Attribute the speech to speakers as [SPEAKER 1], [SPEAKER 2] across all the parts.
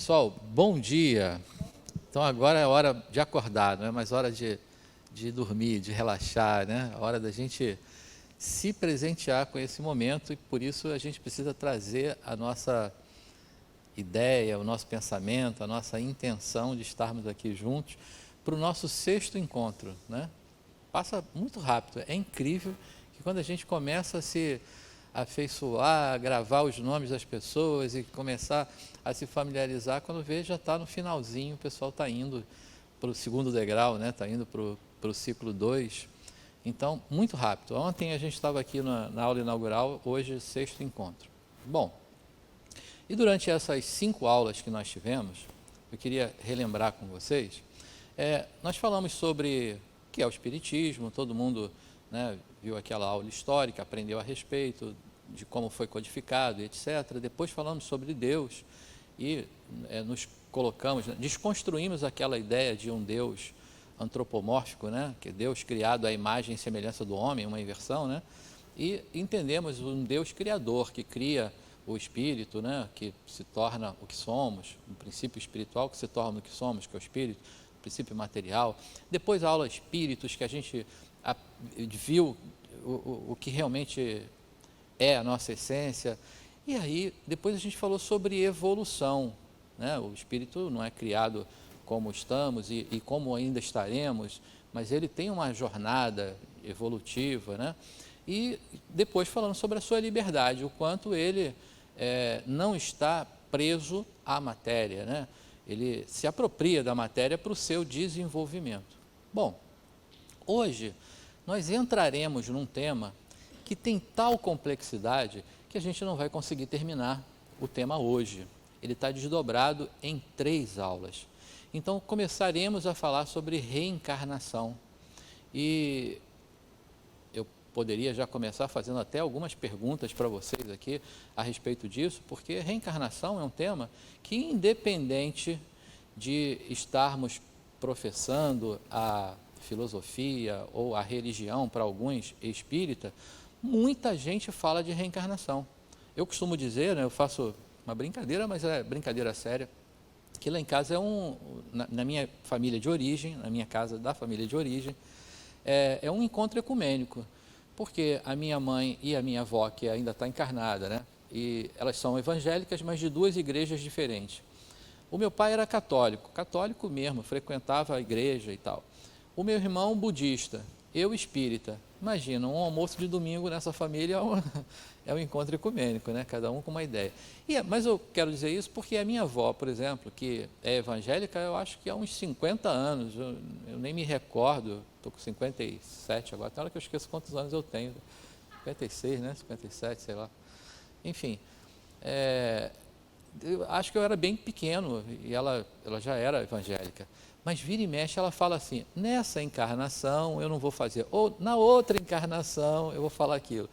[SPEAKER 1] Pessoal, bom dia. Então agora é hora de acordar, não é mais hora de dormir, de relaxar, né? É hora da gente se presentear com esse momento e por isso a gente precisa trazer a nossa ideia, o nosso pensamento, a nossa intenção de estarmos aqui juntos para o nosso sexto encontro, né? Passa muito rápido, é incrível que quando a gente começa a se afeiçoar, a gravar os nomes das pessoas e começar a se familiarizar, quando vê já está no finalzinho, o pessoal está indo para o segundo degrau, né? Está indo para o ciclo 2. Então, muito rápido. Ontem a gente estava aqui na aula inaugural, hoje sexto encontro. Bom, e durante essas 5 aulas que nós tivemos, eu queria relembrar com vocês, nós falamos sobre o que é o Espiritismo, todo mundo, né, viu aquela aula histórica, aprendeu a respeito de como foi codificado, etc. Depois falamos sobre Deus e nos colocamos, desconstruímos aquela ideia de um Deus antropomórfico, né, que é Deus criado à imagem e semelhança do homem, uma inversão, né, e entendemos um Deus criador que cria o espírito, né, que se torna o que somos, um princípio espiritual que se torna o que somos, que é o espírito, o princípio material. Depois a aula espíritos, que a gente viu o que realmente é a nossa essência. E aí, depois a gente falou sobre evolução, né? O espírito não é criado como estamos e como ainda estaremos, mas ele tem uma jornada evolutiva, né? E depois falando sobre a sua liberdade, o quanto ele não está preso à matéria, né? Ele se apropria da matéria para o seu desenvolvimento. Bom, hoje nós entraremos num tema que tem tal complexidade que a gente não vai conseguir terminar o tema hoje. Ele está desdobrado em 3 aulas. Então, começaremos a falar sobre reencarnação. E eu poderia já começar fazendo até algumas perguntas para vocês aqui a respeito disso, porque reencarnação é um tema que, independente de estarmos professando a filosofia ou a religião, para alguns espírita, muita gente fala de reencarnação. Eu costumo dizer, né, eu faço uma brincadeira, mas é brincadeira séria, que lá em casa na minha família de origem, na minha casa da família de origem, é um encontro ecumênico, porque a minha mãe e a minha avó, que ainda está encarnada, né, e elas são evangélicas, mas de 2 igrejas diferentes. O meu pai era católico mesmo, frequentava a igreja e tal. O meu irmão budista, eu espírita. Imagina, um almoço de domingo nessa família é um encontro ecumênico, né? Cada um com uma ideia. Mas eu quero dizer isso porque a minha avó, por exemplo, que é evangélica, eu acho que há uns 50 anos, eu nem me recordo, estou com 57 agora, tem hora que eu esqueço quantos anos eu tenho, 56, né? 57, sei lá. Enfim, eu acho que eu era bem pequeno e ela já era evangélica. Mas vira e mexe ela fala assim, nessa encarnação eu não vou fazer, ou na outra encarnação eu vou falar aquilo,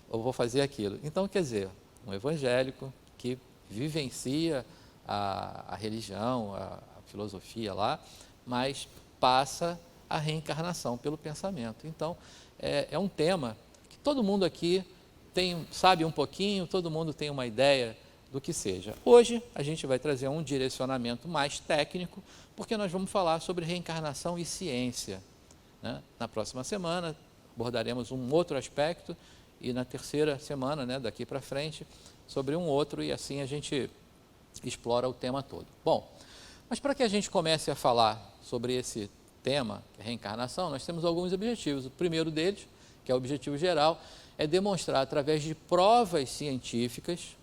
[SPEAKER 1] ou vou fazer aquilo. Então, quer dizer, um evangélico que vivencia a religião, a filosofia lá, mas passa a reencarnação pelo pensamento. Então, é um tema que todo mundo aqui sabe um pouquinho, todo mundo tem uma ideia do que seja. Hoje a gente vai trazer um direcionamento mais técnico, porque nós vamos falar sobre reencarnação e ciência, né? Na próxima semana abordaremos um outro aspecto e na terceira semana, né, daqui para frente, sobre um outro e assim a gente explora o tema todo. Bom, mas para que a gente comece a falar sobre esse tema, que é reencarnação, nós temos alguns objetivos. O primeiro deles, que é o objetivo geral, é demonstrar através de provas científicas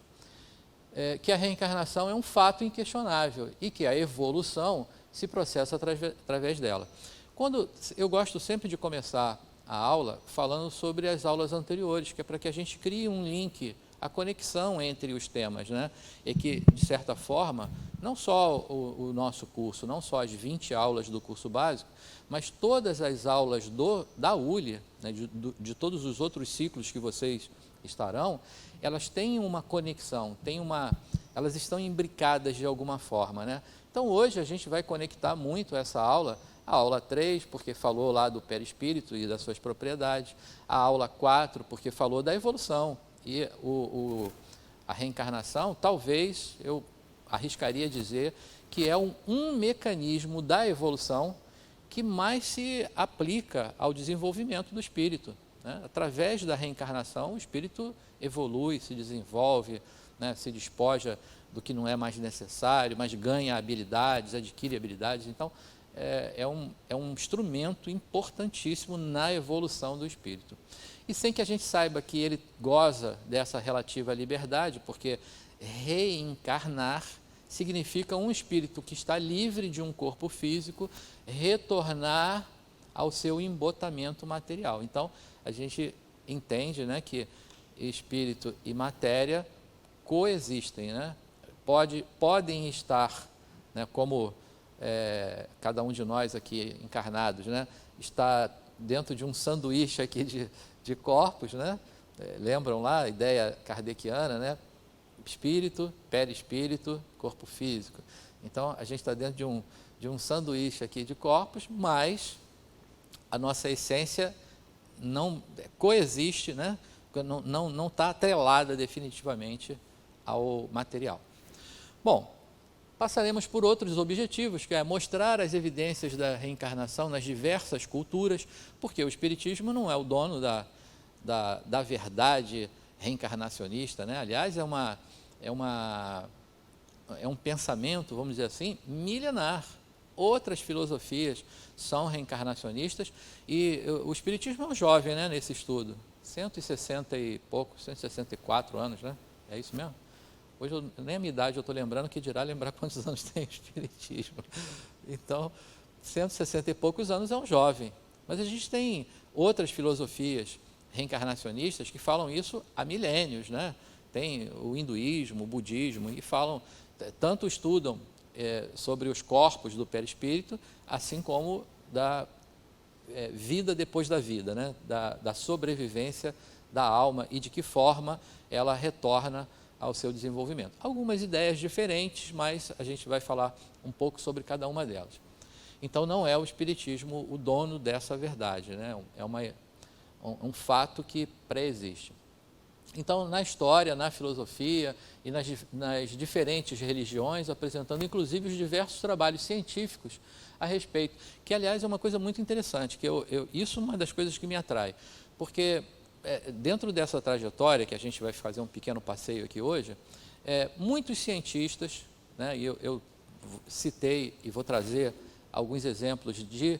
[SPEAKER 1] que a reencarnação é um fato inquestionável e que a evolução se processa através dela. Eu gosto sempre de começar a aula falando sobre as aulas anteriores, que é para que a gente crie um link, a conexão entre os temas, né? E que, de certa forma, não só o nosso curso, não só as 20 aulas do curso básico, mas todas as aulas da ULI, né, de todos os outros ciclos que vocês estarão, elas têm uma conexão, elas estão imbricadas de alguma forma, né? Então, hoje a gente vai conectar muito essa aula, a aula 3, porque falou lá do perispírito e das suas propriedades, a aula 4, porque falou da evolução, e a reencarnação, talvez, eu arriscaria dizer que é um mecanismo da evolução que mais se aplica ao desenvolvimento do espírito, né? Através da reencarnação, o espírito evolui, se desenvolve, né? Se despoja do que não é mais necessário, mas ganha habilidades, adquire habilidades. Então, é um instrumento importantíssimo na evolução do espírito. E sem que a gente saiba que ele goza dessa relativa liberdade, porque reencarnar significa um espírito que está livre de um corpo físico retornar ao seu embotamento material. Então, a gente entende, né, que espírito e matéria coexistem, né? Podem estar, né, como cada um de nós aqui encarnados, né, está dentro de um sanduíche aqui de corpos, né? Lembram lá a ideia kardeciana, né? Espírito, perispírito, corpo físico. Então, a gente está dentro de um sanduíche aqui de corpos, mas a nossa essência não coexiste, né? Não está atrelada definitivamente ao material. Bom, passaremos por outros objetivos, que é mostrar as evidências da reencarnação nas diversas culturas, porque o Espiritismo não é o dono da verdade reencarnacionista, né? Aliás, é um pensamento, vamos dizer assim, milenar. Outras filosofias são reencarnacionistas e o Espiritismo é um jovem, né, nesse estudo, 160 e pouco, 164 anos, né? É isso mesmo? Hoje, nem a minha idade eu estou lembrando, que dirá lembrar quantos anos tem o Espiritismo. Então, 160 e poucos anos é um jovem. Mas a gente tem outras filosofias reencarnacionistas que falam isso há milênios, né? Tem o hinduísmo, o budismo, e falam, tanto estudam sobre os corpos do perispírito, assim como da vida depois da vida, né? Da sobrevivência da alma e de que forma ela retorna ao seu desenvolvimento. Algumas ideias diferentes, mas a gente vai falar um pouco sobre cada uma delas. Então, não é o Espiritismo o dono dessa verdade, né? É um fato que pré-existe. Então, na história, na filosofia e nas diferentes religiões, apresentando inclusive os diversos trabalhos científicos a respeito, que aliás é uma coisa muito interessante, que isso é uma das coisas que me atrai, porque dentro dessa trajetória, que a gente vai fazer um pequeno passeio aqui hoje, muitos cientistas, né, e eu citei e vou trazer alguns exemplos de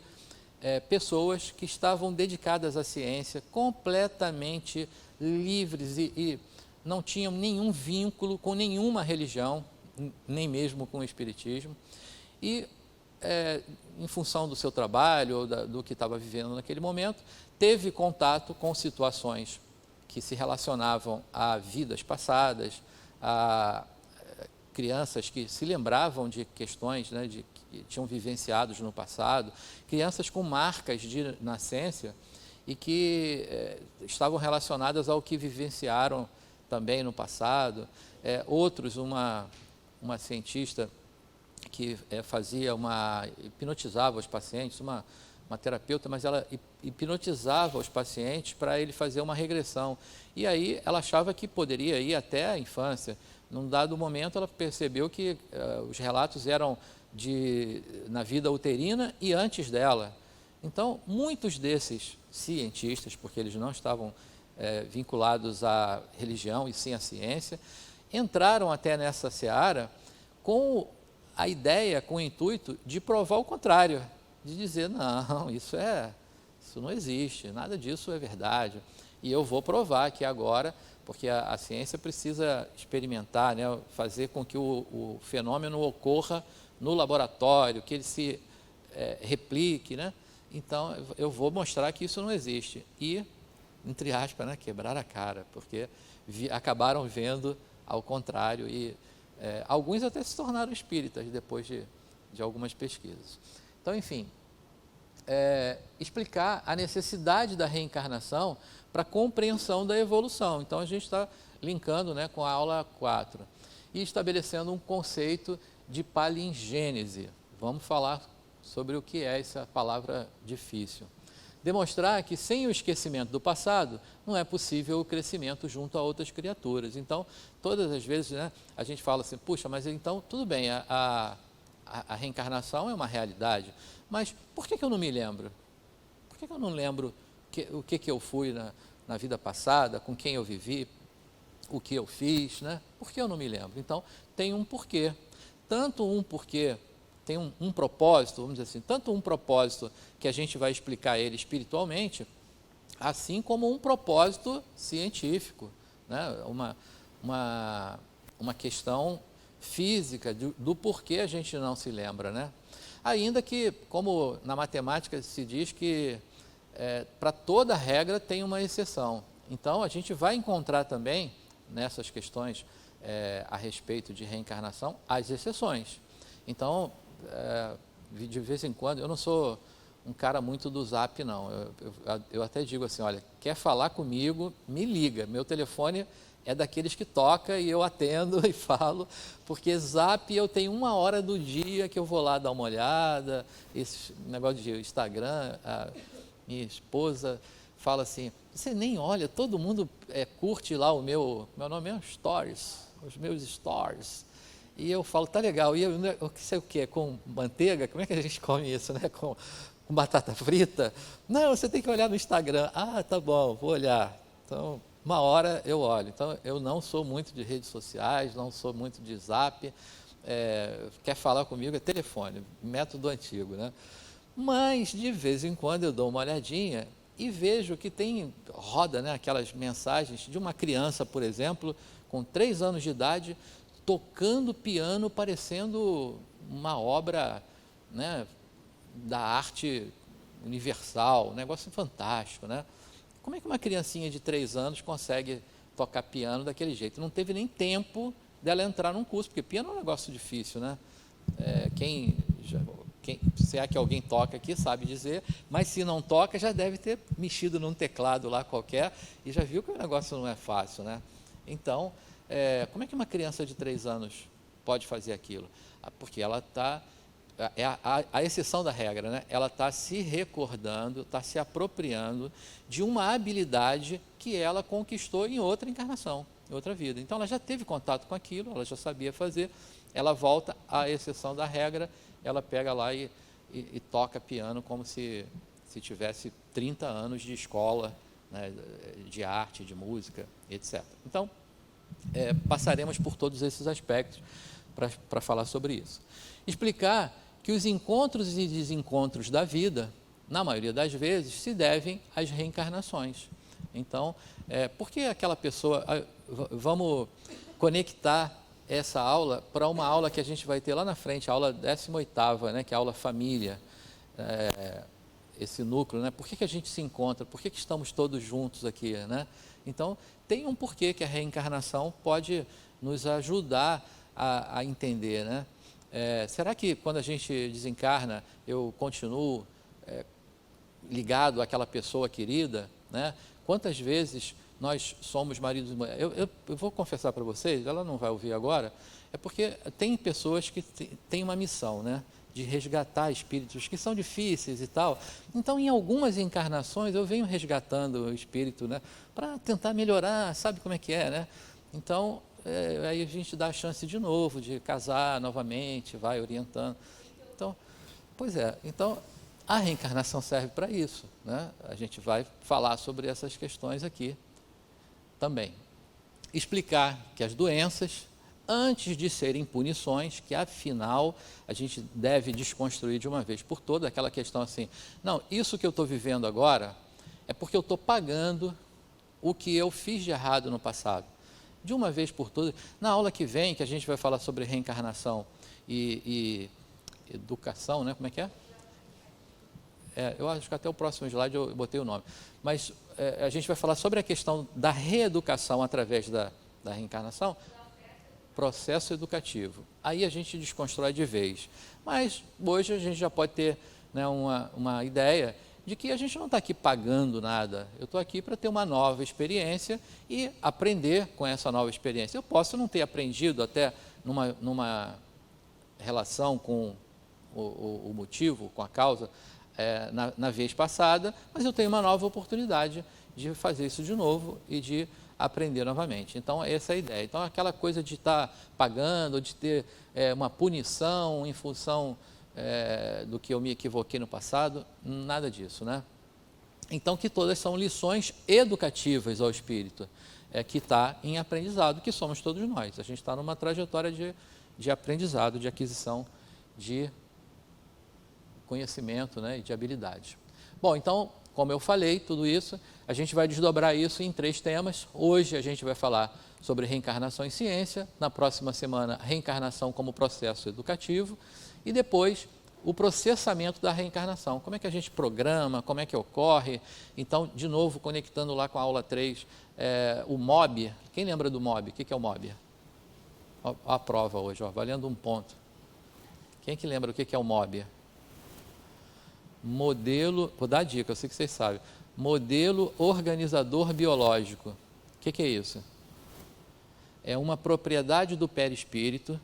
[SPEAKER 1] pessoas que estavam dedicadas à ciência, completamente livres e não tinham nenhum vínculo com nenhuma religião, nem mesmo com o Espiritismo, e em função do seu trabalho ou do que estava vivendo naquele momento, teve contato com situações que se relacionavam a vidas passadas, a crianças que se lembravam de questões, né, que tinham vivenciados no passado, crianças com marcas de nascença e que estavam relacionadas ao que vivenciaram também no passado. Outros, uma cientista que hipnotizava os pacientes, uma terapeuta, mas ela hipnotizava os pacientes para ele fazer uma regressão. E aí ela achava que poderia ir até a infância. Num dado momento ela percebeu que os relatos eram na vida uterina e antes dela. Então, muitos desses cientistas, porque eles não estavam vinculados à religião e sim à ciência, entraram até nessa seara com a ideia, com o intuito de provar o contrário, de dizer, não, isso não existe, nada disso é verdade. E eu vou provar que agora, porque a ciência precisa experimentar, né, fazer com que o fenômeno ocorra no laboratório, que ele se replique, né? Então, eu vou mostrar que isso não existe. E, entre aspas, né, quebrar a cara, porque acabaram vendo ao contrário e alguns até se tornaram espíritas depois de algumas pesquisas. Então, enfim, explicar a necessidade da reencarnação para a compreensão da evolução. Então, a gente está linkando, né, com a aula 4 e estabelecendo um conceito de palingênese. Vamos falar sobre o que é essa palavra difícil. demonstrar que sem o esquecimento do passado, não é possível o crescimento junto a outras criaturas. Então, todas as vezes, né, a gente fala assim, puxa, mas então, tudo bem, a reencarnação é uma realidade, mas por que eu não me lembro? Por que eu não lembro o que eu fui na vida passada, com quem eu vivi, o que eu fiz, né? Por que eu não me lembro? Então, tem um porquê. Tanto um porquê, tem um propósito, vamos dizer assim, tanto um propósito que a gente vai explicar ele espiritualmente, assim como um propósito científico, né? Uma questão física do porquê a gente não se lembra, né? Ainda que, como na matemática se diz que para toda regra tem uma exceção. Então, a gente vai encontrar também, nessas questões a respeito de reencarnação, as exceções. Então, de vez em quando, eu não sou um cara muito do zap, não. Eu até digo assim, olha, quer falar comigo, me liga. Meu telefone é daqueles que toca e eu atendo e falo, porque zap eu tenho 1 hora do dia que eu vou lá dar uma olhada, esse negócio de Instagram, a minha esposa fala assim, você nem olha, todo mundo curte lá meu nome é Stories, os meus Stories. E eu falo, tá legal, e eu sei o que, com manteiga, como é que a gente come isso, né? Com batata frita? Não, você tem que olhar no Instagram. Ah, tá bom, vou olhar. Então, 1 hora eu olho. Então, eu não sou muito de redes sociais, não sou muito de zap. Quer falar comigo é telefone, método antigo, né? Mas, de vez em quando, eu dou uma olhadinha e vejo que roda, né, aquelas mensagens de uma criança, por exemplo, com 3 anos de idade, tocando piano, parecendo uma obra, né, da arte universal, um negócio fantástico, né? Como é que uma criancinha de 3 anos consegue tocar piano daquele jeito? Não teve nem tempo dela entrar num curso, porque piano é um negócio difícil, né? Se é que alguém toca aqui, sabe dizer, mas se não toca, já deve ter mexido num teclado lá qualquer e já viu que o negócio não é fácil, né? Então, como é que uma criança de 3 anos pode fazer aquilo? Porque ela está, a exceção da regra, né? Ela está se recordando, está se apropriando de uma habilidade que ela conquistou em outra encarnação, em outra vida. Então, ela já teve contato com aquilo, ela já sabia fazer, ela volta à exceção da regra, ela pega lá e toca piano como se tivesse 30 anos de escola, né, de arte, de música, etc. Então, passaremos por todos esses aspectos para falar sobre isso. Explicar que os encontros e desencontros da vida, na maioria das vezes, se devem às reencarnações. Então, por que aquela pessoa... Vamos conectar essa aula para uma aula que a gente vai ter lá na frente, a aula 18ª, né, que é a aula família, esse núcleo, né? Por que a gente se encontra? Por que estamos todos juntos aqui, né? Então, tem um porquê que a reencarnação pode nos ajudar a entender, né? Será que quando a gente desencarna, eu continuo ligado àquela pessoa querida, né? Quantas vezes nós somos maridos e mulheres? Eu vou confessar para vocês, ela não vai ouvir agora, é porque tem pessoas que têm uma missão, né? De resgatar espíritos que são difíceis e tal. Então, em algumas encarnações, eu venho resgatando o espírito, né? Para tentar melhorar, sabe como é que é, né? Então, aí a gente dá a chance de novo, de casar novamente, vai orientando. Então, pois é, então a reencarnação serve para isso, né? A gente vai falar sobre essas questões aqui também. Explicar que as doenças, antes de serem punições, que afinal a gente deve desconstruir de uma vez por todas aquela questão assim, não, isso que eu estou vivendo agora é porque eu estou pagando o que eu fiz de errado no passado. De uma vez por todas, na aula que vem, que a gente vai falar sobre reencarnação e educação, né? Como é que é? Eu acho que até o próximo slide eu botei o nome. Mas a gente vai falar sobre a questão da reeducação através da reencarnação. Processo educativo. Aí a gente desconstrói de vez. Mas hoje a gente já pode ter, né, uma ideia de que a gente não está aqui pagando nada. Eu estou aqui para ter uma nova experiência e aprender com essa nova experiência. Eu posso não ter aprendido até numa relação com o motivo, com a causa, na vez passada, mas eu tenho uma nova oportunidade de fazer isso de novo e de aprender novamente. Então, essa é a ideia. Então, aquela coisa de estar pagando, de ter uma punição em função do que eu me equivoquei no passado, nada disso, né? Então, que todas são lições educativas ao espírito, que está em aprendizado, que somos todos nós. A gente está numa trajetória de aprendizado, de aquisição de conhecimento, né, e de habilidade. Bom, então, como eu falei, tudo isso, a gente vai desdobrar isso em 3 temas. Hoje a gente vai falar sobre reencarnação e ciência, na próxima semana, reencarnação como processo educativo, e depois o processamento da reencarnação. Como é que a gente programa, como é que ocorre? Então, de novo, conectando lá com a aula 3, o MOB. Quem lembra do MOB? O que é o MOB? Ó, a prova hoje, ó, valendo 1 ponto. Quem que lembra o que é o MOB? Modelo, vou dar a dica, eu sei que vocês sabem. Modelo organizador biológico. O que é isso? É uma propriedade do perispírito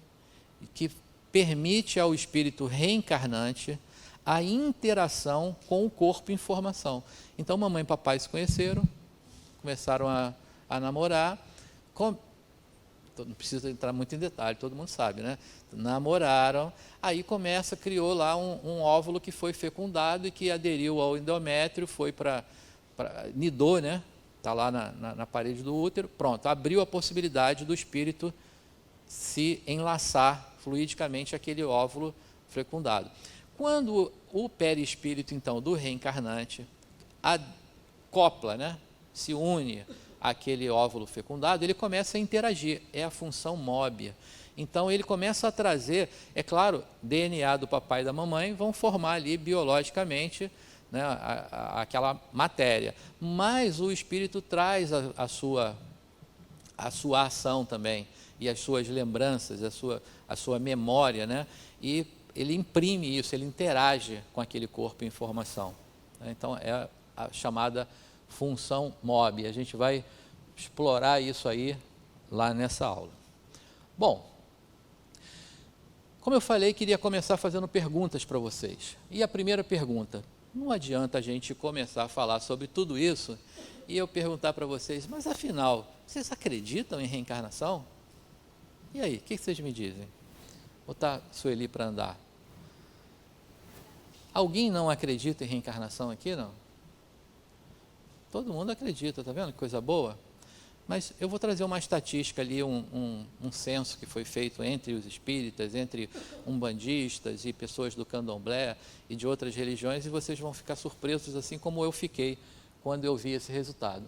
[SPEAKER 1] que permite ao espírito reencarnante a interação com o corpo em formação. Então, mamãe e papai se conheceram, começaram a namorar, não precisa entrar muito em detalhe, todo mundo sabe, né? Namoraram, aí criou lá um óvulo que foi fecundado e que aderiu ao endométrio, foi nidou, né? Está lá na parede do útero, pronto, abriu a possibilidade do espírito se enlaçar fluidicamente aquele óvulo fecundado. Quando o perispírito, então, do reencarnante acopla, né? Se une àquele óvulo fecundado, ele começa a interagir, é a função MOB. Então, ele começa a trazer, é claro, DNA do papai e da mamãe vão formar ali biologicamente, né, aquela matéria, mas o espírito traz a sua ação também, e as suas lembranças, a sua memória, né, e ele imprime isso, ele interage com aquele corpo em formação. Então, é a chamada função MOB. A gente vai explorar isso aí lá nessa aula. Bom, como eu falei, queria começar fazendo perguntas para vocês. E a primeira pergunta: não adianta a gente começar a falar sobre tudo isso e eu perguntar para vocês, mas afinal, vocês acreditam em reencarnação? E aí, o que vocês me dizem? Vou botar Sueli para andar. Alguém não acredita em reencarnação aqui, não? Todo mundo acredita, tá vendo que coisa boa? Mas eu vou trazer uma estatística ali, um censo que foi feito entre os espíritas, entre umbandistas e pessoas do candomblé e de outras religiões, e vocês vão ficar surpresos, assim como eu fiquei quando eu vi esse resultado.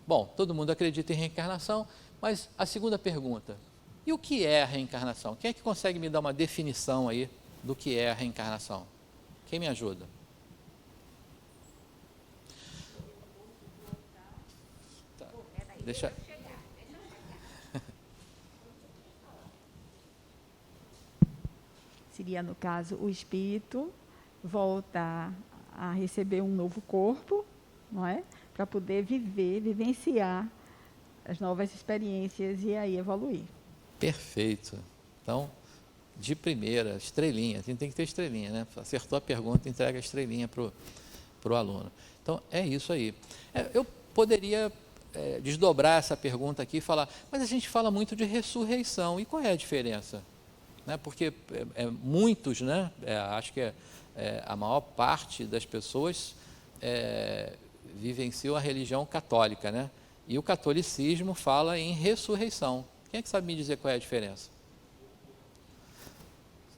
[SPEAKER 1] Bom, todo mundo acredita em reencarnação, mas a segunda pergunta: e o que é a reencarnação? Quem é que consegue me dar uma definição aí do que é a reencarnação? Quem me ajuda? Tá. Deixa.
[SPEAKER 2] Seria, no caso, o espírito volta a receber um novo corpo, não é? Para poder vivenciar as novas experiências e aí evoluir.
[SPEAKER 1] Perfeito. Então, de primeira, estrelinha, tem que ter estrelinha, né? Acertou a pergunta, entrega a estrelinha para o aluno. Então, é isso aí. Eu poderia desdobrar essa pergunta aqui e falar, mas a gente fala muito de ressurreição, e qual é a diferença? Né? Porque muitos, né? Acho que a maior parte das pessoas vivenciam a religião católica, né? E o catolicismo fala em ressurreição. Quem é que sabe me dizer qual é a diferença?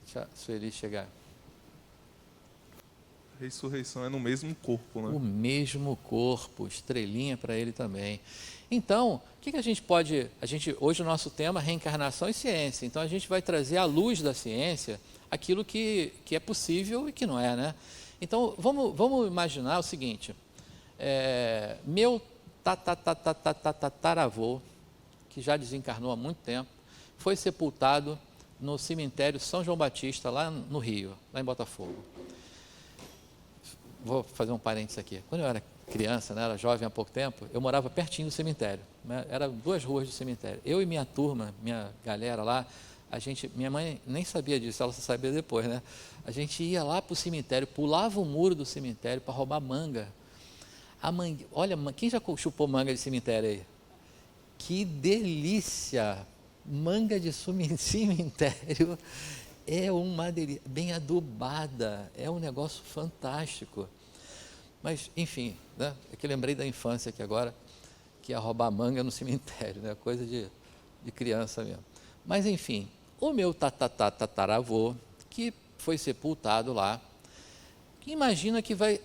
[SPEAKER 1] Deixa a Sueli chegar.
[SPEAKER 3] Ressurreição é no mesmo corpo, né?
[SPEAKER 1] O mesmo corpo, estrelinha para ele também. Então, o que a gente pode... hoje o nosso tema é reencarnação e ciência. Então, a gente vai trazer à luz da ciência aquilo que é possível e que não é, né? Então, vamos imaginar o seguinte. Meu tataravô, que já desencarnou há muito tempo, foi sepultado no cemitério São João Batista, lá no Rio, lá em Botafogo. Vou fazer um parênteses aqui. Quando eu era criança, né, era jovem há pouco tempo, eu morava pertinho do cemitério, né? Era 2 ruas do cemitério. Eu e minha turma, minha galera lá, minha mãe nem sabia disso, ela só sabia depois, né? A gente ia lá para o cemitério, pulava o muro do cemitério para roubar manga. Olha, quem já chupou manga de cemitério aí? Que delícia! Manga de cemitério é uma delícia, bem adubada, é um negócio fantástico. Mas, enfim, né? É que lembrei da infância aqui agora, que ia roubar manga no cemitério, né? Coisa de criança mesmo. Mas, enfim, o meu tataravô, que foi sepultado lá, que imagina que vai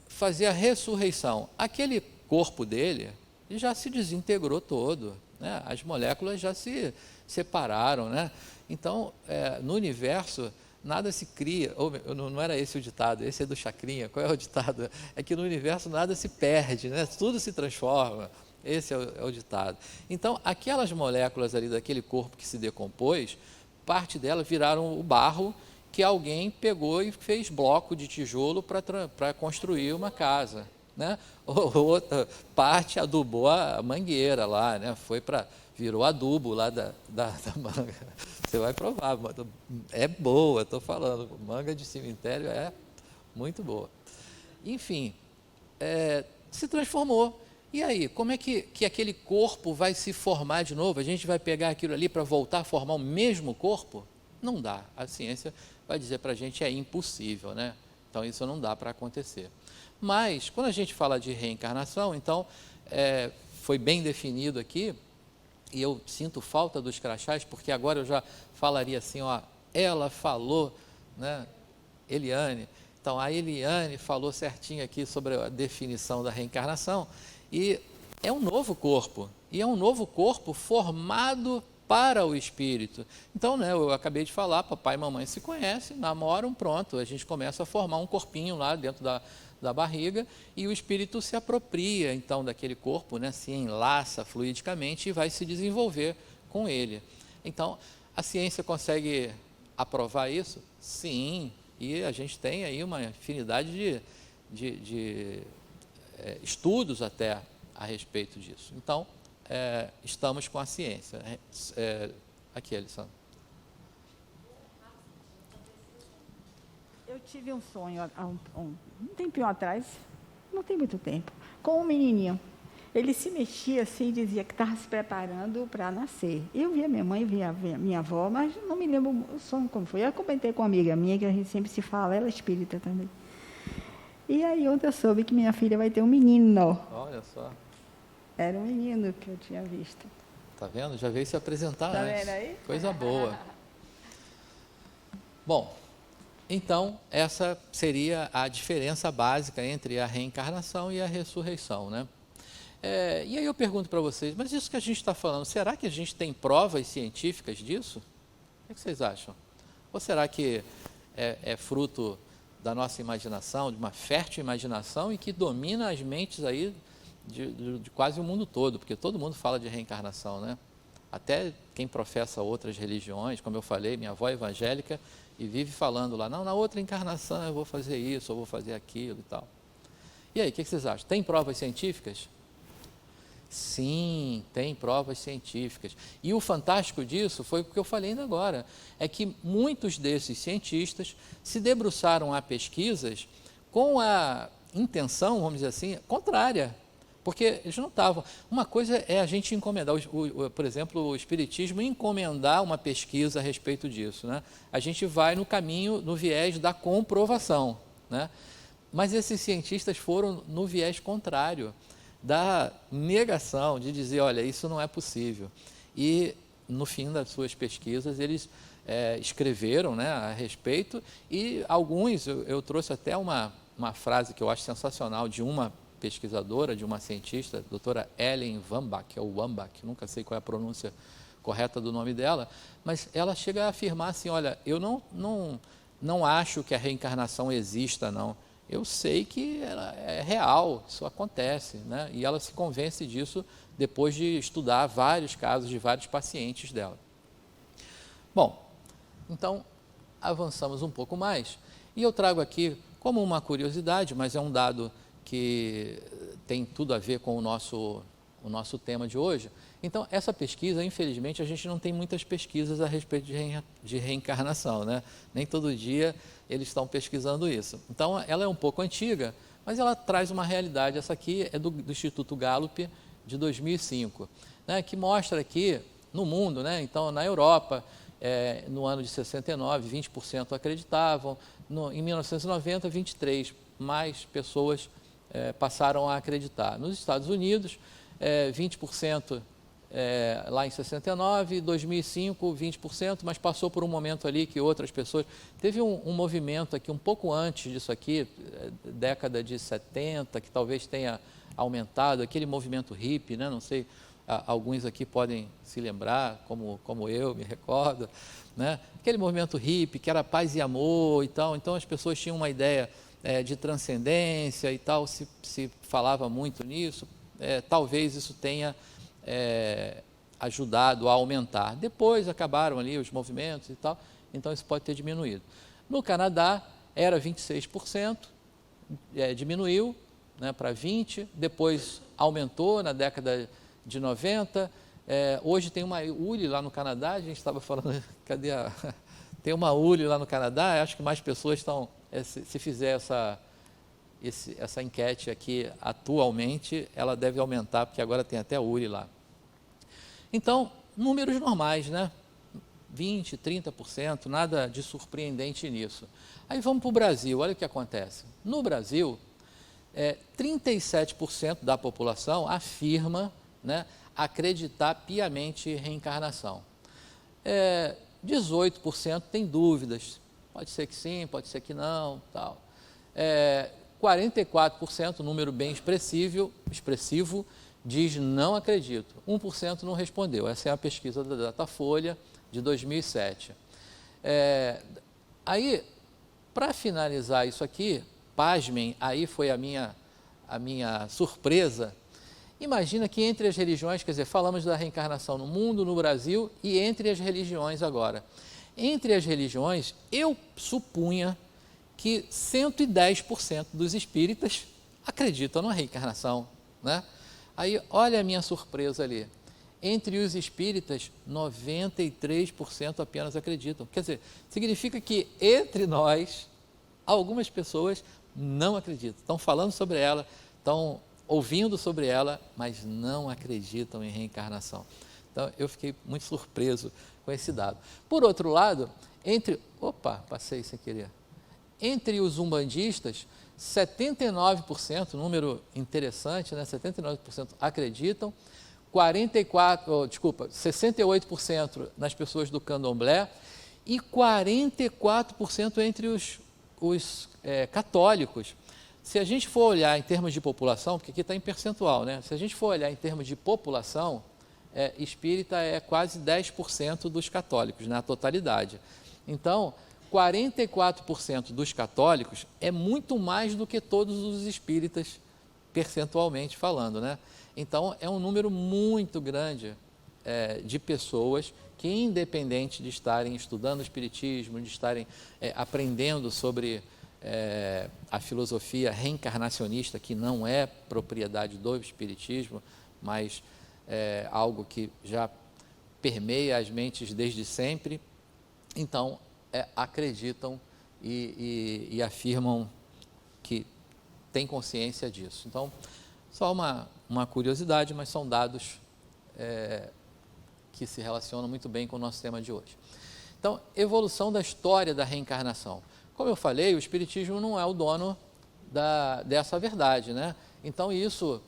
[SPEAKER 1] fazer a ressurreição. Aquele corpo dele já se desintegrou todo, né? As moléculas já se separaram, né? Então, no universo, nada se cria, ou não era esse o ditado, esse é do Chacrinha, qual é o ditado? É que no universo nada se perde, né? Tudo se transforma, esse é o ditado. Então, aquelas moléculas ali daquele corpo que se decompôs, parte delas viraram o barro que alguém pegou e fez bloco de tijolo para construir uma casa, né? Outra parte adubou a mangueira lá, né? Virou adubo lá da manga. Você vai provar, é boa, estou falando, manga de cemitério é muito boa. Enfim, se transformou. E aí, como é que aquele corpo vai se formar de novo? A gente vai pegar aquilo ali para voltar a formar o mesmo corpo? Não dá. A ciência vai dizer para a gente é impossível, né? Então isso não dá para acontecer. Mas, quando a gente fala de reencarnação, então, foi bem definido aqui, e eu sinto falta dos crachás, porque agora eu já falaria assim, ó, ela falou, né, Eliane. Então, a Eliane falou certinho aqui sobre a definição da reencarnação, e é um novo corpo, e é um novo corpo formado para o espírito. Então, né, eu acabei de falar, papai e mamãe se conhecem, namoram, pronto, a gente começa a formar um corpinho lá dentro da barriga, e o espírito se apropria, então, daquele corpo, né, se enlaça fluidicamente e vai se desenvolver com ele. Então, a ciência consegue aprovar isso? Sim, e a gente tem aí uma infinidade de estudos até a respeito disso. Então, estamos com a ciência. Aqui, Alessandra.
[SPEAKER 2] Eu tive um sonho há um tempinho atrás, não tem muito tempo, com um menininho. Ele se mexia assim, dizia que estava se preparando para nascer. Eu via minha mãe, via minha avó, mas não me lembro o sonho como foi. Eu comentei com uma amiga minha, que a gente sempre se fala, ela é espírita também. E aí ontem eu soube que minha filha vai ter um menino.
[SPEAKER 1] Olha só.
[SPEAKER 2] Era um menino que eu tinha visto.
[SPEAKER 1] Tá vendo? Já veio se apresentar
[SPEAKER 2] Tá
[SPEAKER 1] antes.
[SPEAKER 2] vendo aí?
[SPEAKER 1] Coisa boa. Bom, então essa seria a diferença básica entre a reencarnação e a ressurreição, né? E aí eu pergunto para vocês, mas isso que a gente está falando, será que a gente tem provas científicas disso? O que vocês acham? Ou será que é fruto da nossa imaginação, de uma fértil imaginação e que domina as mentes aí de quase o mundo todo, porque todo mundo fala de reencarnação, né? Até quem professa outras religiões, como eu falei, minha avó é evangélica e vive falando lá, não, na outra encarnação eu vou fazer isso, eu vou fazer aquilo e tal. E aí, o que vocês acham? Tem provas científicas? Sim, tem provas científicas. E o fantástico disso foi o que eu falei ainda agora, é que muitos desses cientistas se debruçaram a pesquisas com a intenção, vamos dizer assim, contrária. Porque eles não estavam. Uma coisa é a gente encomendar, por exemplo, o Espiritismo encomendar uma pesquisa a respeito disso, né? A gente vai no caminho, no viés da comprovação, né? Mas esses cientistas foram no viés contrário, da negação, de dizer, olha, isso não é possível. E, no fim das suas pesquisas, eles escreveram, né, a respeito, e alguns, eu trouxe até uma frase que eu acho sensacional, de uma pesquisadora, de uma cientista, doutora Ellen Wambach, ou Wambach, nunca sei qual é a pronúncia correta do nome dela, mas ela chega a afirmar assim, olha, eu não acho que a reencarnação exista, não. Eu sei que ela é real, isso acontece, né? E ela se convence disso depois de estudar vários casos de vários pacientes dela. Bom, então avançamos um pouco mais e eu trago aqui como uma curiosidade, mas é um dado que tem tudo a ver com o o nosso tema de hoje. Então, essa pesquisa, infelizmente, a gente não tem muitas pesquisas a respeito de reencarnação, né? Nem todo dia eles estão pesquisando isso. Então, ela é um pouco antiga, mas ela traz uma realidade. Essa aqui é do Instituto Gallup, de 2005, né? Que mostra que no mundo, né? Então, na Europa, no ano de 69, 20% acreditavam, em 1990, 23%, mais pessoas passaram a acreditar. Nos Estados Unidos, 20% lá em 69, 2005, 20%, mas passou por um momento ali que outras pessoas... Teve um movimento aqui um pouco antes disso aqui, década de 70, que talvez tenha aumentado, aquele movimento hippie, né? Não sei, alguns aqui podem se lembrar, como eu me recordo, né? Aquele movimento hippie que era paz e amor e tal, então as pessoas tinham uma ideia de transcendência e tal, se falava muito nisso, talvez isso tenha ajudado a aumentar. Depois acabaram ali os movimentos e tal, então isso pode ter diminuído. No Canadá era 26%, diminuiu, né, para 20%, depois aumentou na década de 90%, hoje tem uma ULI lá no Canadá, a gente estava falando, cadê a... Tem uma ULI lá no Canadá, acho que mais pessoas estão, se fizer essa enquete aqui atualmente, ela deve aumentar, porque agora tem até a ULI lá. Então, números normais, né? 20%, 30%, nada de surpreendente nisso. Aí vamos para o Brasil, olha o que acontece. No Brasil, 37% da população afirma, né, acreditar piamente em reencarnação. 18% tem dúvidas, pode ser que sim, pode ser que não, tal. 44%, número bem expressivo, diz não acredito. 1% não respondeu. Essa é a pesquisa da Datafolha de 2007. Aí, para finalizar isso aqui, pasmem, aí foi a minha surpresa. Imagina que entre as religiões, quer dizer, falamos da reencarnação no mundo, no Brasil, e entre as religiões agora. Entre as religiões, eu supunha que 110% dos espíritas acreditam na reencarnação, né? Aí, olha a minha surpresa ali. Entre os espíritas, 93% apenas acreditam. Quer dizer, significa que entre nós, algumas pessoas não acreditam. Estão falando sobre ela, estão ouvindo sobre ela, mas não acreditam em reencarnação. Então, eu fiquei muito surpreso com esse dado. Por outro lado, passei sem querer. Entre os umbandistas, 79%, número interessante, né? 79% acreditam, 68% nas pessoas do candomblé e 44% entre os católicos. Se a gente for olhar em termos de população, porque aqui está em percentual, né? Se a gente for olhar em termos de população, espírita é quase 10% dos católicos, na totalidade. Então, 44% dos católicos é muito mais do que todos os espíritas, percentualmente falando, né? Então, é um número muito grande de pessoas que, independente de estarem estudando o espiritismo, de estarem aprendendo sobre a filosofia reencarnacionista, que não é propriedade do espiritismo, mas algo que já permeia as mentes desde sempre, então acreditam e afirmam que têm consciência disso. Então, só uma curiosidade, mas são dados que se relacionam muito bem com o nosso tema de hoje. Então, evolução da história da reencarnação. Como eu falei, o espiritismo não é o dono dessa verdade, né? Então, isso,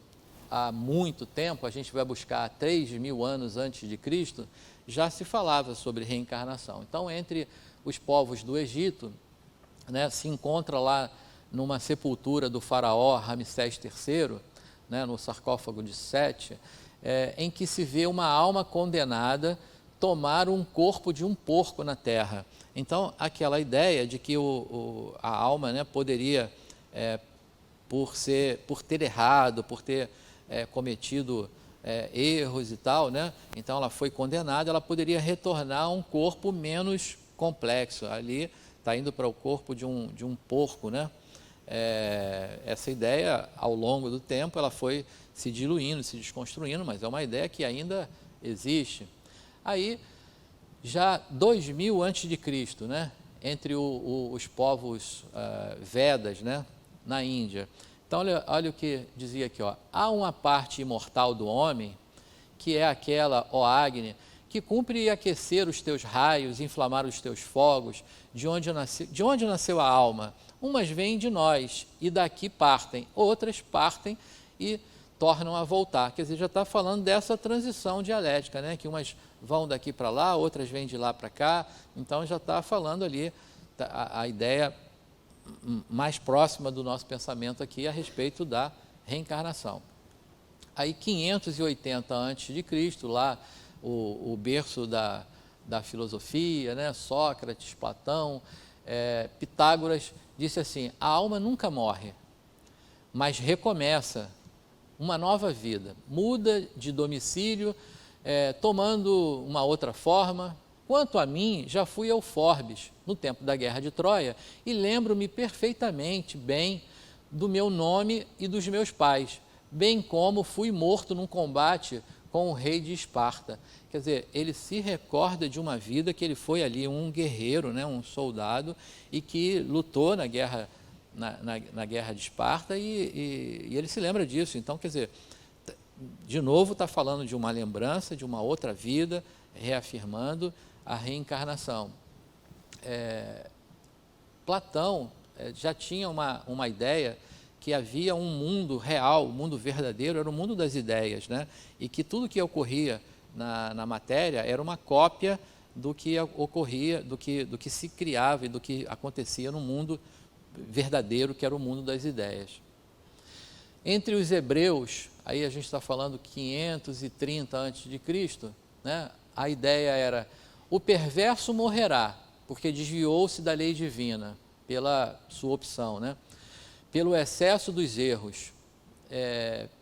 [SPEAKER 1] há muito tempo, a gente vai buscar 3.000 anos antes de Cristo, já se falava sobre reencarnação. Então, entre os povos do Egito, né, se encontra lá numa sepultura do faraó Ramsés III, né, no sarcófago de Sete, em que se vê uma alma condenada tomar um corpo de um porco na terra. Então, aquela ideia de que a alma, né, poderia, por ter errado, por ter cometido erros e tal, né, então ela foi condenada, ela poderia retornar a um corpo menos complexo. Ali está indo para o corpo de um porco, né? essa ideia, ao longo do tempo, ela foi se diluindo, se desconstruindo, mas é uma ideia que ainda existe. Aí, já 2000 antes de Cristo, né? Entre os povos Vedas, né? Na Índia. Então, olha o que dizia aqui, ó. Há uma parte imortal do homem, que é aquela, ó Agni, que cumpre aquecer os teus raios, inflamar os teus fogos, de onde nasceu a alma. Umas vêm de nós e daqui partem, outras partem e tornam a voltar. Quer dizer, já está falando dessa transição dialética, né? Que umas vão daqui para lá, outras vêm de lá para cá. Então já está falando ali a ideia mais próxima do nosso pensamento aqui a respeito da reencarnação. Aí 580 a.C., lá o berço da filosofia, né? Sócrates, Platão, Pitágoras disse assim: a alma nunca morre, mas recomeça uma nova vida, muda de domicílio, tomando uma outra forma. Quanto a mim, já fui Eufórbes no tempo da Guerra de Troia e lembro-me perfeitamente bem do meu nome e dos meus pais, bem como fui morto num combate com o rei de Esparta. Quer dizer, ele se recorda de uma vida que ele foi ali um guerreiro, né, um soldado, e que lutou na guerra, na guerra de Esparta, e ele se lembra disso. Então, quer dizer, de novo está falando de uma lembrança, de uma outra vida, reafirmando a reencarnação. Platão já tinha uma ideia que havia um mundo real, o mundo verdadeiro era o mundo das ideias, né? E que tudo que ocorria na matéria era uma cópia do que ocorria, do que se criava e do que acontecia no mundo verdadeiro, que era o mundo das ideias. Entre os hebreus, aí a gente está falando 530 a.C., né? A ideia era: o perverso morrerá, porque desviou-se da lei divina, pela sua opção, né? Pelo excesso dos erros,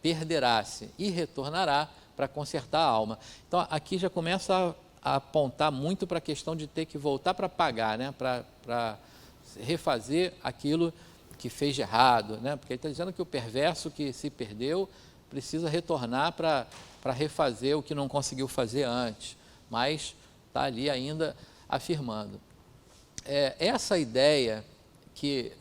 [SPEAKER 1] perderá-se e retornará para consertar a alma. Então, aqui já começa a apontar muito para a questão de ter que voltar para pagar, né? Para refazer aquilo que fez de errado, né? Porque ele está dizendo que o perverso que se perdeu precisa retornar para refazer o que não conseguiu fazer antes, mas está ali ainda afirmando. Essa ideia que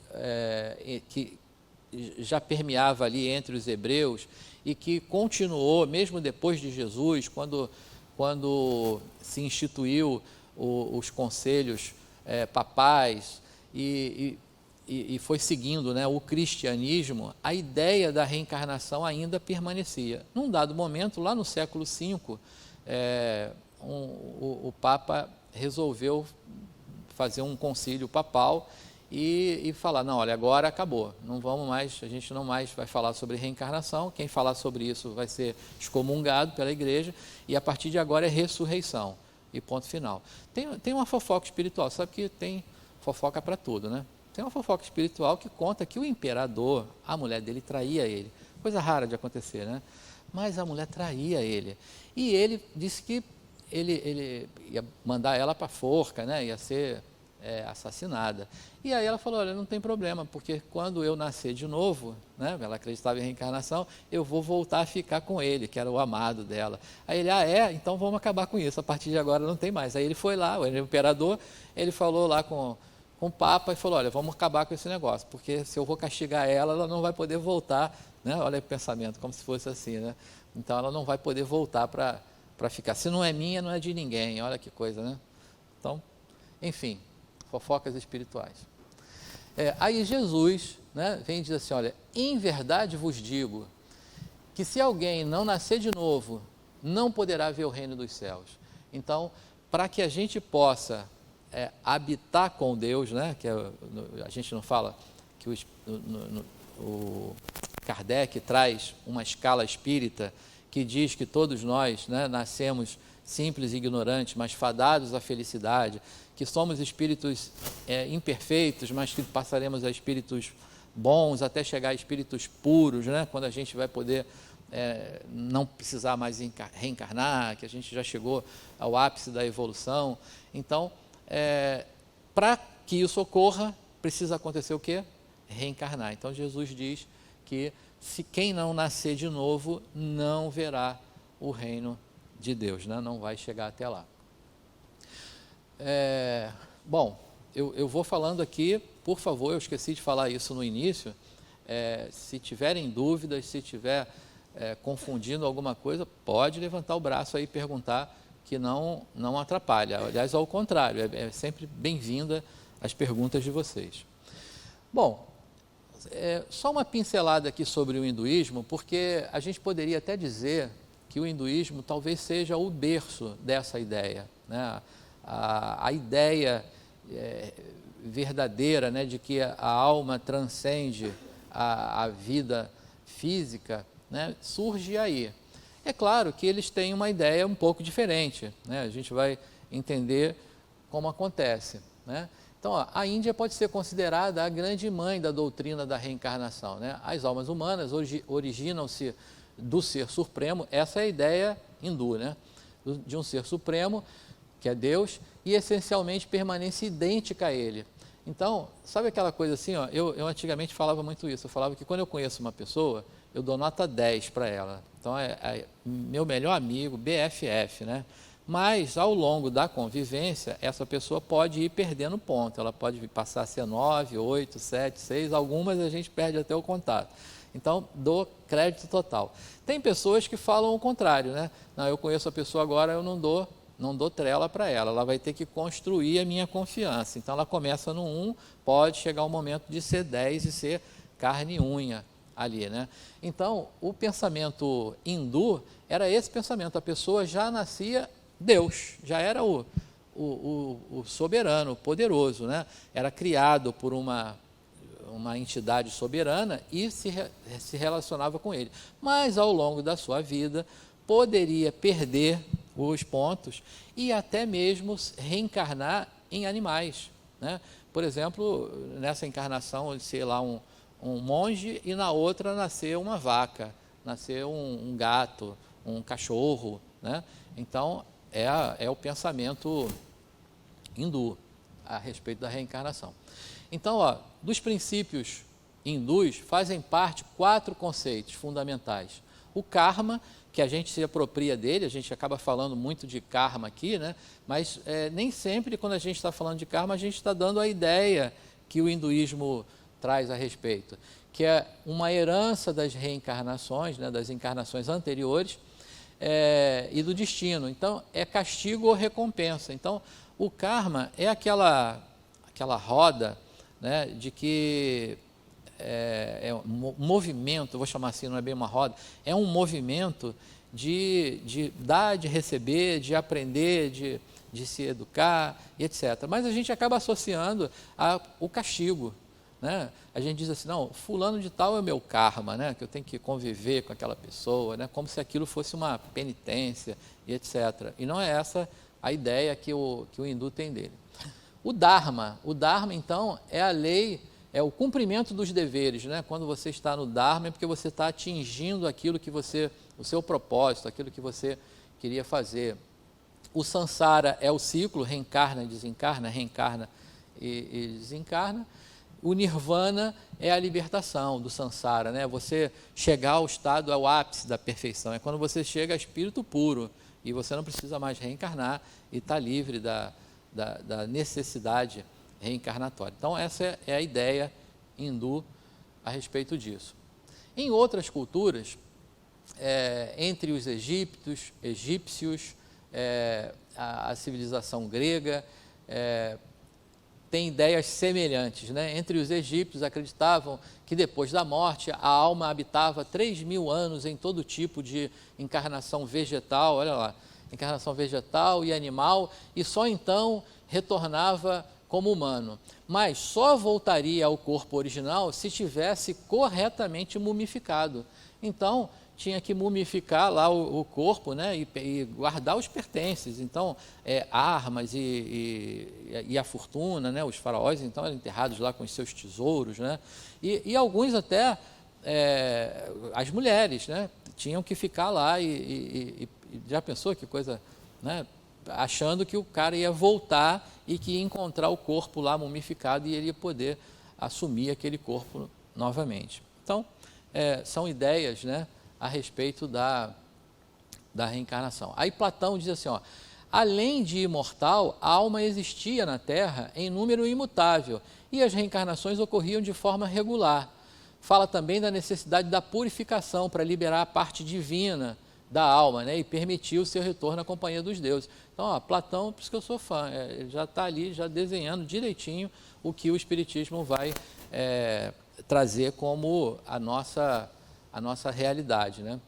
[SPEAKER 1] já permeava ali entre os hebreus e que continuou mesmo depois de Jesus, quando se instituiu os conselhos papais e foi seguindo, né, o cristianismo, a ideia da reencarnação ainda permanecia. Num dado momento, lá no século V, o Papa resolveu fazer um concílio papal e falar: não, olha, agora acabou, não vamos mais, a gente não mais vai falar sobre reencarnação, quem falar sobre isso vai ser excomungado pela igreja, e a partir de agora é ressurreição, e ponto final. Tem uma fofoca espiritual, sabe que tem fofoca para tudo, né? Tem uma fofoca espiritual que conta que o imperador, a mulher dele traía ele, coisa rara de acontecer, né? Mas a mulher traía ele, e ele disse que ele ia mandar ela para a forca, né? Ia ser assassinada. E aí ela falou: olha, não tem problema, porque quando eu nascer de novo, né, ela acreditava em reencarnação, eu vou voltar a ficar com ele, que era o amado dela. Aí ele: então vamos acabar com isso, a partir de agora não tem mais. Aí ele foi lá, o imperador, ele falou lá com o Papa e falou: olha, vamos acabar com esse negócio, porque se eu vou castigar ela, ela não vai poder voltar, né? Olha o pensamento, como se fosse assim, né? Então ela não vai poder voltar para ficar. Se não é minha, não é de ninguém. Olha que coisa, né? Então, enfim, fofocas espirituais. Aí Jesus, né, vem e diz assim: olha, em verdade vos digo que se alguém não nascer de novo, não poderá ver o reino dos céus. Então, para que a gente possa habitar com Deus, né, que a gente não fala que o Kardec traz uma escala espírita que diz que todos nós, né, nascemos simples e ignorantes, mas fadados à felicidade, que somos espíritos imperfeitos, mas que passaremos a espíritos bons, até chegar a espíritos puros, né? Quando a gente vai poder não precisar mais reencarnar, que a gente já chegou ao ápice da evolução. Então, para que isso ocorra, precisa acontecer o quê? reencarnar. Então Jesus diz que se quem não nascer de novo não verá o reino de Deus, né? Não vai chegar até lá. Bom, eu vou falando aqui, por favor, eu esqueci de falar isso no início, se tiverem dúvidas, se tiver confundindo alguma coisa, pode levantar o braço aí e perguntar, que não atrapalha. Aliás, ao contrário, é sempre bem-vinda as perguntas de vocês. Bom, só uma pincelada aqui sobre o hinduísmo, porque a gente poderia até dizer que o hinduísmo talvez seja o berço dessa ideia, né? A ideia verdadeira, né, de que a alma transcende a vida física, né, surge aí. É claro que eles têm uma ideia um pouco diferente, né? A gente vai entender como acontece, né? Então, ó, a Índia pode ser considerada a grande mãe da doutrina da reencarnação, né? As almas humanas originam-se do Ser Supremo, essa é a ideia hindu, né? De um Ser Supremo, que é Deus, e essencialmente permanece idêntica a Ele. Então, sabe aquela coisa assim, ó, eu antigamente falava muito isso, eu falava que quando eu conheço uma pessoa, eu dou nota 10 para ela. Então, é meu melhor amigo, BFF, né? Mas, ao longo da convivência, essa pessoa pode ir perdendo ponto, ela pode passar a ser 9, 8, 7, 6, algumas a gente perde até o contato. Então, dou crédito total. Tem pessoas que falam o contrário, né? Não, eu conheço a pessoa agora, eu não dou trela para ela, ela vai ter que construir a minha confiança. Então, ela começa no 1, pode chegar o momento de ser 10 e ser carne e unha ali, né? Então, o pensamento hindu era esse pensamento, a pessoa já nascia Deus, já era o soberano, o poderoso, né? Era criado por uma entidade soberana e se relacionava com ele. Mas, ao longo da sua vida, poderia perder os pontos e até mesmo reencarnar em animais, né? Por exemplo, nessa encarnação, ser lá um monge e na outra nascer uma vaca, nascer um gato, um cachorro, né? Então, é o pensamento hindu a respeito da reencarnação. Então, ó, dos princípios hindus fazem parte 4 conceitos fundamentais. O karma, que a gente se apropria dele, a gente acaba falando muito de karma aqui, né? Mas nem sempre quando a gente está falando de karma, a gente está dando a ideia que o hinduísmo traz a respeito, que é uma herança das reencarnações, né, das encarnações anteriores, e do destino. Então, é castigo ou recompensa. Então, o karma é aquela roda, né, de que é um movimento, eu vou chamar assim, não é bem uma roda, é um movimento de dar, de receber, de aprender, de se educar, e etc. Mas a gente acaba associando o castigo, né? A gente diz assim, não, fulano de tal é o meu karma, né? Que eu tenho que conviver com aquela pessoa, né? Como se aquilo fosse uma penitência, e etc. E não é essa a ideia que o hindu tem dele. O Dharma, então, é a lei, é o cumprimento dos deveres, né? Quando você está no Dharma é porque você está atingindo aquilo que o seu propósito, aquilo que você queria fazer. O Sansara é o ciclo, reencarna e desencarna, reencarna e desencarna. O Nirvana é a libertação do Sansara, né? Você chegar ao estado, ao ápice da perfeição, é quando você chega a espírito puro e você não precisa mais reencarnar e está livre da necessidade reencarnatória. Então, essa é a ideia hindu a respeito disso. Em outras culturas, entre os egípcios, a civilização grega, tem ideias semelhantes, né? Entre os egípcios acreditavam que depois da morte a alma habitava 3.000 anos em todo tipo de encarnação vegetal, olha lá, encarnação vegetal e animal, e só então retornava como humano. Mas só voltaria ao corpo original se estivesse corretamente mumificado. Então, tinha que mumificar lá o corpo, né, e guardar os pertences. Então, armas e a fortuna, né, os faraós, então, eram enterrados lá com os seus tesouros, né, e alguns até, as mulheres, né, tinham que ficar lá e já pensou que coisa, né, achando que o cara ia voltar e que ia encontrar o corpo lá mumificado e ele ia poder assumir aquele corpo novamente. Então, são ideias, né, a respeito da reencarnação. Aí Platão diz assim, ó, além de imortal, a alma existia na Terra em número imutável e as reencarnações ocorriam de forma regular. Fala também da necessidade da purificação para liberar a parte divina da alma, né, e permitir o seu retorno à companhia dos deuses. Então, ó, Platão, por isso que eu sou fã, ele já está ali, já desenhando direitinho o que o Espiritismo vai trazer como a nossa realidade, né?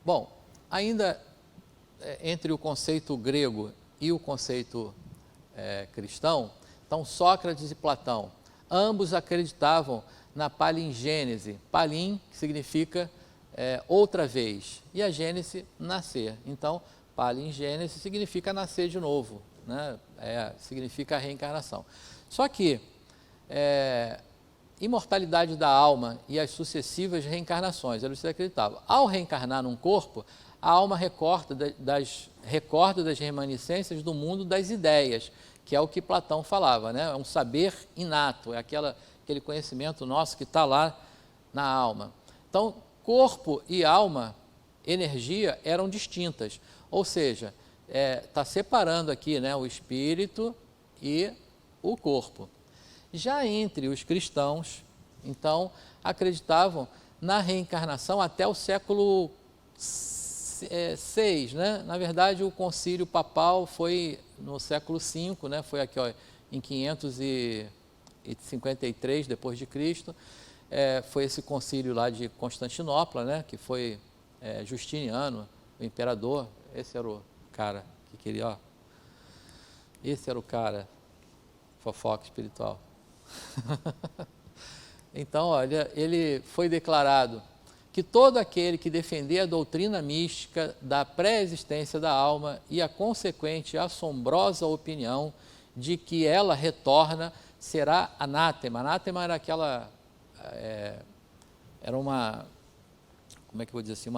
[SPEAKER 1] Bom, ainda entre o conceito grego e o conceito cristão, então Sócrates e Platão, ambos acreditavam na palingênese, palin, que significa outra vez, e a gênese, nascer. Então, palingênese significa nascer de novo, né? Significa a reencarnação. Só que imortalidade da alma e as sucessivas reencarnações, eles acreditavam. Ao reencarnar num corpo, a alma recorda das remanescências do mundo das ideias, que é o que Platão falava, né? É um saber inato, é aquele conhecimento nosso que está lá na alma. Então, corpo e alma, energia, eram distintas, ou seja, está separando aqui, né, o espírito e o corpo. Já entre os cristãos, então, acreditavam na reencarnação até o século VI, né? Na verdade, o concílio papal foi no século V, né? Foi aqui, ó, em 553 depois de Cristo. Foi esse concílio lá de Constantinopla, né? Que foi Justiniano, o imperador. Esse era o cara que queria, ó. Esse era o cara, fofoca espiritual. Então, olha, ele foi declarado que todo aquele que defender a doutrina mística da pré-existência da alma e a consequente assombrosa opinião de que ela retorna será anátema. Anátema era era uma, como é que eu vou dizer assim,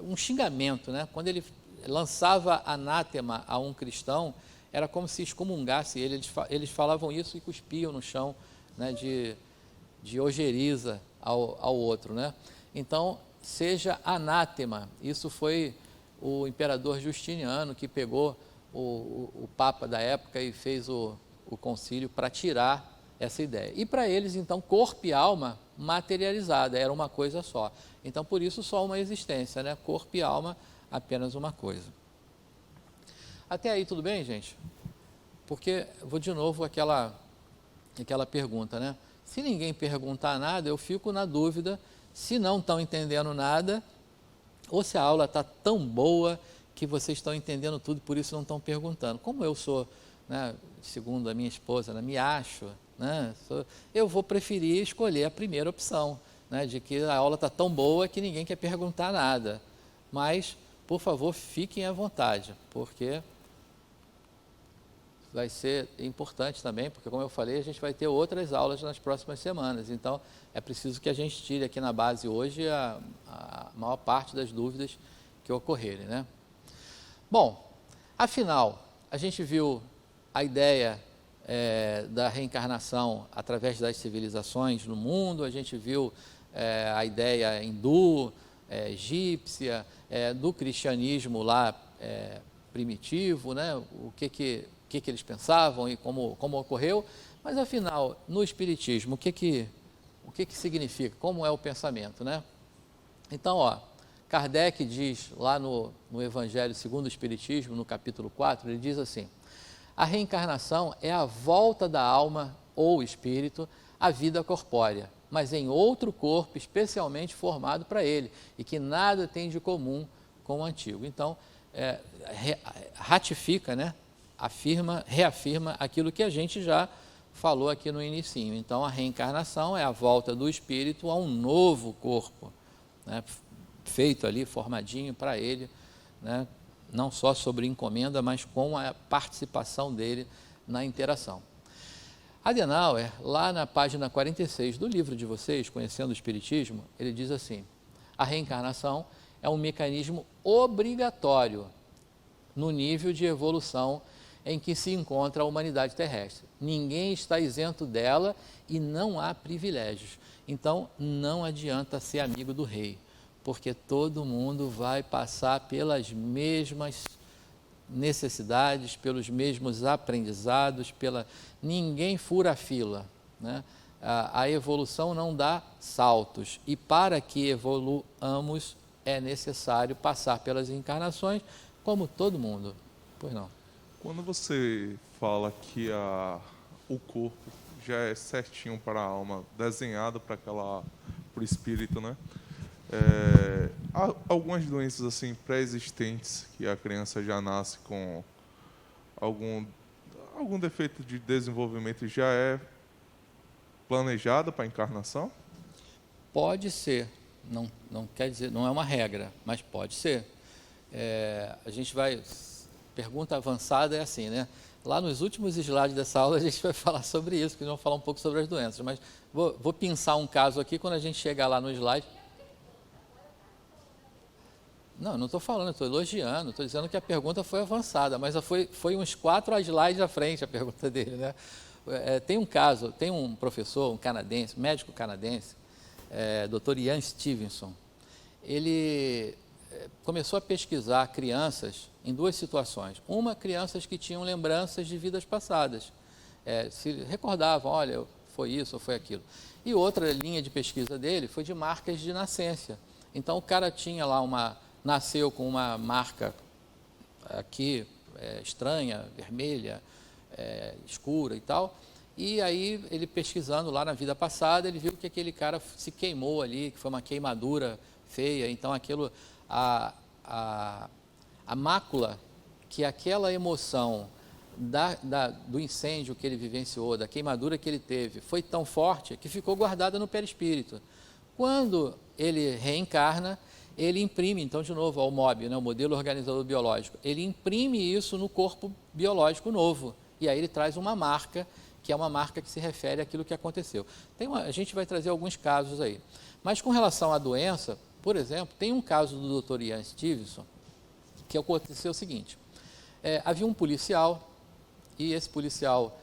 [SPEAKER 1] um xingamento, né? Quando ele lançava anátema a um cristão, era como se excomungasse ele. Eles falavam isso e cuspiam no chão, né, de ojeriza ao outro, né? Então, seja anátema. Isso foi o imperador Justiniano que pegou o Papa da época e fez o concílio para tirar essa ideia. E para eles, então, corpo e alma materializada, era uma coisa só. Então, por isso, só uma existência, né? Corpo e alma, apenas uma coisa. Até aí, tudo bem, gente? Porque, vou de novo aquela pergunta, né? Se ninguém perguntar nada, eu fico na dúvida se não estão entendendo nada ou se a aula está tão boa que vocês estão entendendo tudo e por isso não estão perguntando. Como eu sou, né, segundo a minha esposa, né, me acho, né, eu vou preferir escolher a primeira opção, né, de que a aula está tão boa que ninguém quer perguntar nada. Mas, por favor, fiquem à vontade, porque vai ser importante também, porque, como eu falei, a gente vai ter outras aulas nas próximas semanas. Então, é preciso que a gente tire aqui na base hoje a maior parte das dúvidas que ocorrerem, né? Bom, afinal, a gente viu a ideia da reencarnação através das civilizações no mundo, a gente viu a ideia hindu, egípcia, do cristianismo lá primitivo, né? O que eles pensavam e como ocorreu, mas afinal, no Espiritismo, o que significa, como é o pensamento, né? Então, ó, Kardec diz lá no Evangelho segundo o Espiritismo, no capítulo 4, ele diz assim: a reencarnação é a volta da alma ou espírito à vida corpórea, mas em outro corpo especialmente formado para ele e que nada tem de comum com o antigo. Então, ratifica, né? Reafirma aquilo que a gente já falou aqui no inicinho. Então, a reencarnação é a volta do espírito a um novo corpo, né, feito ali, formadinho para ele, né, não só sobre encomenda, mas com a participação dele na interação. Adenauer, lá na página 46 do livro de vocês, Conhecendo o Espiritismo, ele diz assim: a reencarnação é um mecanismo obrigatório no nível de evolução em que se encontra a humanidade terrestre. Ninguém está isento dela e não há privilégios. Então, não adianta ser amigo do rei, porque todo mundo vai passar pelas mesmas necessidades, pelos mesmos aprendizados, ninguém fura a fila, né? A evolução não dá saltos, e para que evoluamos é necessário passar pelas encarnações, como todo mundo. Pois não.
[SPEAKER 3] Quando você fala que o corpo já é certinho para a alma, desenhado para o espírito, né? Há algumas doenças assim pré-existentes que a criança já nasce com algum defeito de desenvolvimento, já é planejada para a encarnação?
[SPEAKER 1] Pode ser, não quer dizer, não é uma regra, mas pode ser. A gente vai, pergunta avançada é assim, né? Lá nos últimos slides dessa aula a gente vai falar sobre isso, que nós vamos falar um pouco sobre as doenças, mas vou pensar um caso aqui, quando a gente chegar lá no slide. Não estou falando, estou elogiando, estou dizendo que a pergunta foi avançada, mas foi uns 4 slides à frente a pergunta dele, né? Tem um caso, tem um professor, um canadense, médico canadense, Dr. Ian Stevenson. Ele começou a pesquisar crianças em 2 situações. Uma, crianças que tinham lembranças de vidas passadas, se recordavam, olha, foi isso ou foi aquilo. E outra linha de pesquisa dele foi de marcas de nascença. Então, o cara tinha lá nasceu com uma marca aqui, estranha, vermelha, escura e tal, e aí ele pesquisando lá na vida passada, ele viu que aquele cara se queimou ali, que foi uma queimadura feia, então aquilo, a mácula que aquela emoção do incêndio que ele vivenciou, da queimadura que ele teve, foi tão forte que ficou guardada no perispírito. Quando ele reencarna, ele imprime, então, de novo, ao MOB, né, o modelo organizador biológico, ele imprime isso no corpo biológico novo, e aí ele traz uma marca, que é uma marca que se refere àquilo que aconteceu. A gente vai trazer alguns casos aí. Mas com relação à doença, por exemplo, tem um caso do Dr. Ian Stevenson, que aconteceu o seguinte, havia um policial, e esse policial,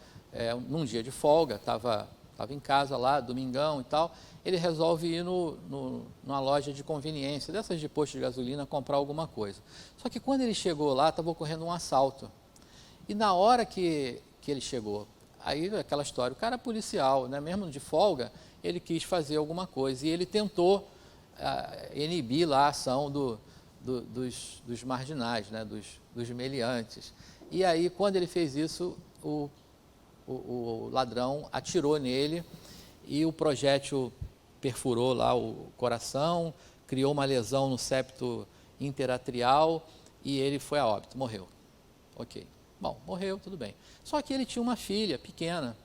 [SPEAKER 1] num dia de folga, estava em casa lá, domingão e tal, ele resolve ir numa loja de conveniência, dessas de posto de gasolina, comprar alguma coisa. Só que quando ele chegou lá, estava ocorrendo um assalto. E na hora que ele chegou, aí aquela história, o cara policial, né, mesmo de folga, ele quis fazer alguma coisa. E ele tentou inibir lá a ação dos marginais, né, dos meliantes. E aí, quando ele fez isso, o ladrão atirou nele e o projétil perfurou lá o coração, criou uma lesão no septo interatrial e ele foi a óbito, morreu. Ok. Bom, morreu, tudo bem. Só que ele tinha uma filha pequena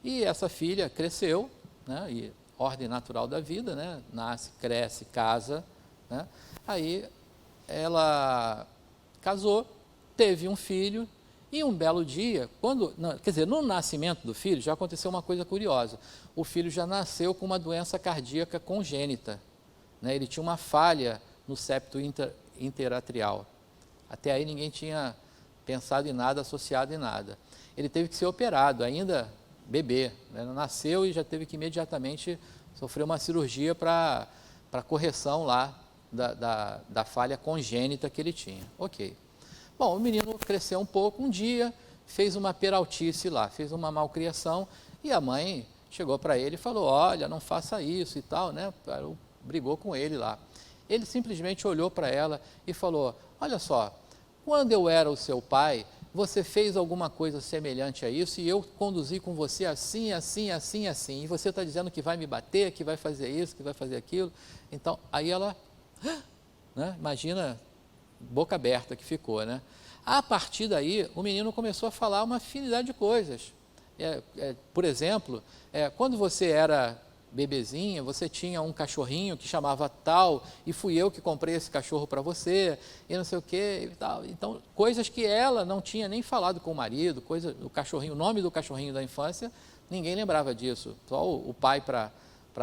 [SPEAKER 1] e essa filha cresceu, né, e ordem natural da vida, né, nasce, cresce, casa, né, aí ela casou, teve um filho. E um belo dia, no nascimento do filho, já aconteceu uma coisa curiosa. O filho já nasceu com uma doença cardíaca congênita, né? Ele tinha uma falha no septo interatrial. Até aí ninguém tinha pensado em nada, associado em nada. Ele teve que ser operado, ainda bebê, né? Nasceu e já teve que imediatamente sofrer uma cirurgia para correção lá da falha congênita que ele tinha. Ok. Bom, o menino cresceu um pouco, um dia fez uma peraltice lá, fez uma malcriação e a mãe chegou para ele e falou, olha, não faça isso e tal, né? Brigou com ele lá. Ele simplesmente olhou para ela e falou, olha só, quando eu era o seu pai, você fez alguma coisa semelhante a isso e eu conduzi com você assim, assim, assim, assim, e você está dizendo que vai me bater, que vai fazer isso, que vai fazer aquilo. Então, aí ela, né? Imagina, boca aberta que ficou, né? A partir daí, o menino começou a falar uma afinidade de coisas. Por exemplo, quando você era bebezinha, você tinha um cachorrinho que chamava tal, e fui eu que comprei esse cachorro para você, e não sei o que, e tal. Então, coisas que ela não tinha nem falado com o marido, o cachorrinho, o nome do cachorrinho da infância, ninguém lembrava disso, só o pai para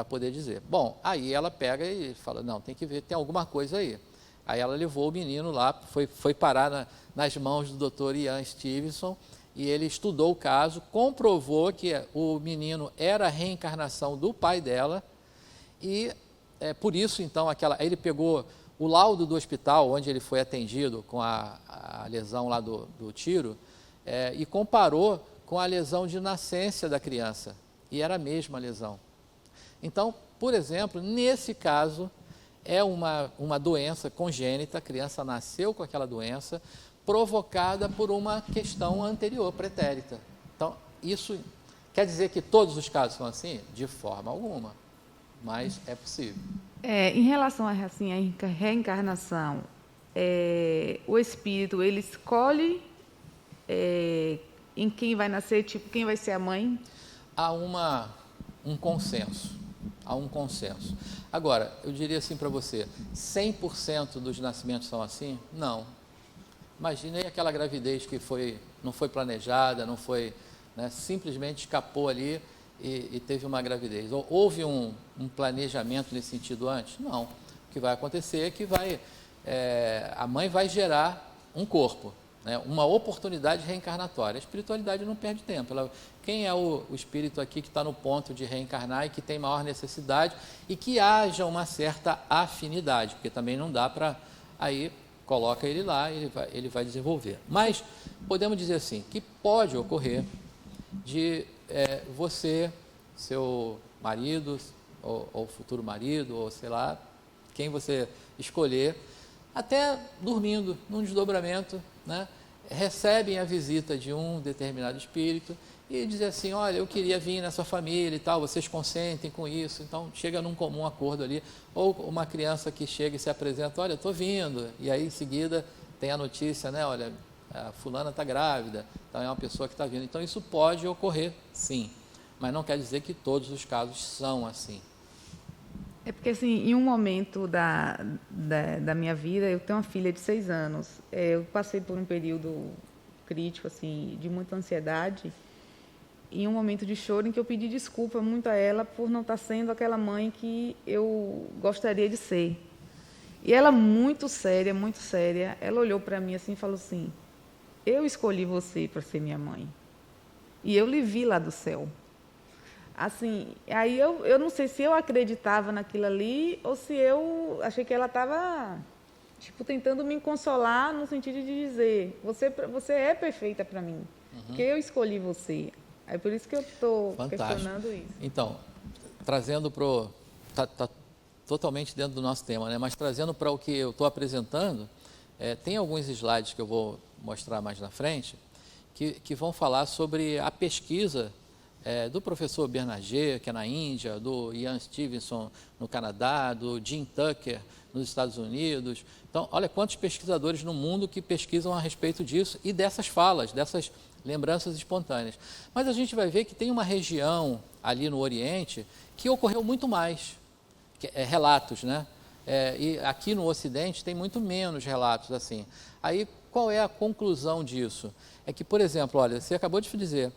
[SPEAKER 1] poder dizer. Bom, aí ela pega e fala, não, tem que ver, tem alguma coisa aí. Aí ela levou o menino lá, foi parar nas mãos do Dr. Ian Stevenson, e ele estudou o caso, comprovou que o menino era a reencarnação do pai dela, e por isso, então, ele pegou o laudo do hospital, onde ele foi atendido com a lesão lá do tiro, e comparou com a lesão de nascença da criança, e era a mesma lesão. Então, por exemplo, nesse caso, é uma doença congênita, a criança nasceu com aquela doença, provocada por uma questão anterior, pretérita. Então, isso quer dizer que todos os casos são assim? De forma alguma, mas é possível.
[SPEAKER 4] Em relação assim, à reencarnação, o espírito, ele escolhe em quem vai nascer, tipo, quem vai ser a mãe?
[SPEAKER 1] Há um consenso. Há um consenso. Agora, eu diria assim para você, 100% dos nascimentos são assim? Não. Imaginei aquela gravidez que não foi planejada, não foi, né, simplesmente escapou ali e teve uma gravidez. Houve um planejamento nesse sentido antes? Não. O que vai acontecer é que a mãe vai gerar um corpo, né, uma oportunidade reencarnatória. A espiritualidade não perde tempo. Quem é o espírito aqui que está no ponto de reencarnar e que tem maior necessidade e que haja uma certa afinidade, porque também não dá para aí coloca ele lá e ele vai desenvolver. Mas podemos dizer assim, que pode ocorrer de você, seu marido, ou futuro marido, ou sei lá, quem você escolher, até dormindo, num desdobramento, né, recebem a visita de um determinado espírito e dizem assim, olha, eu queria vir nessa família e tal, vocês consentem com isso, então chega num comum acordo ali, ou uma criança que chega e se apresenta, olha, estou vindo, e aí em seguida tem a notícia, né, olha, a fulana está grávida, então é uma pessoa que está vindo, então isso pode ocorrer sim, mas não quer dizer que todos os casos são assim.
[SPEAKER 4] É porque, assim, em um momento da minha vida, eu tenho uma filha de 6 anos. Eu passei por um período crítico, assim, de muita ansiedade, em um momento de choro em que eu pedi desculpa muito a ela por não estar sendo aquela mãe que eu gostaria de ser. E ela, muito séria, ela olhou para mim assim e falou assim, eu escolhi você para ser minha mãe. E eu lhe vi lá do céu. Assim, aí eu não sei se eu acreditava naquilo ali ou se eu achei que ela estava, tipo, tentando me consolar no sentido de dizer, você é perfeita para mim, porque eu escolhi você. É por isso que eu estou questionando isso.
[SPEAKER 1] Então, trazendo para o... Está totalmente dentro do nosso tema, né? Mas trazendo para o que eu estou apresentando, tem alguns slides que eu vou mostrar mais na frente, que vão falar sobre a pesquisa do professor Bernadette, que é na Índia, do Ian Stevenson no Canadá, do Jim Tucker nos Estados Unidos. Então, olha quantos pesquisadores no mundo que pesquisam a respeito disso e dessas falas, dessas lembranças espontâneas. Mas a gente vai ver que tem uma região ali no Oriente que ocorreu muito mais relatos, né? E aqui no Ocidente tem muito menos relatos assim. Aí, qual é a conclusão disso? É que, por exemplo, olha, você acabou de dizer,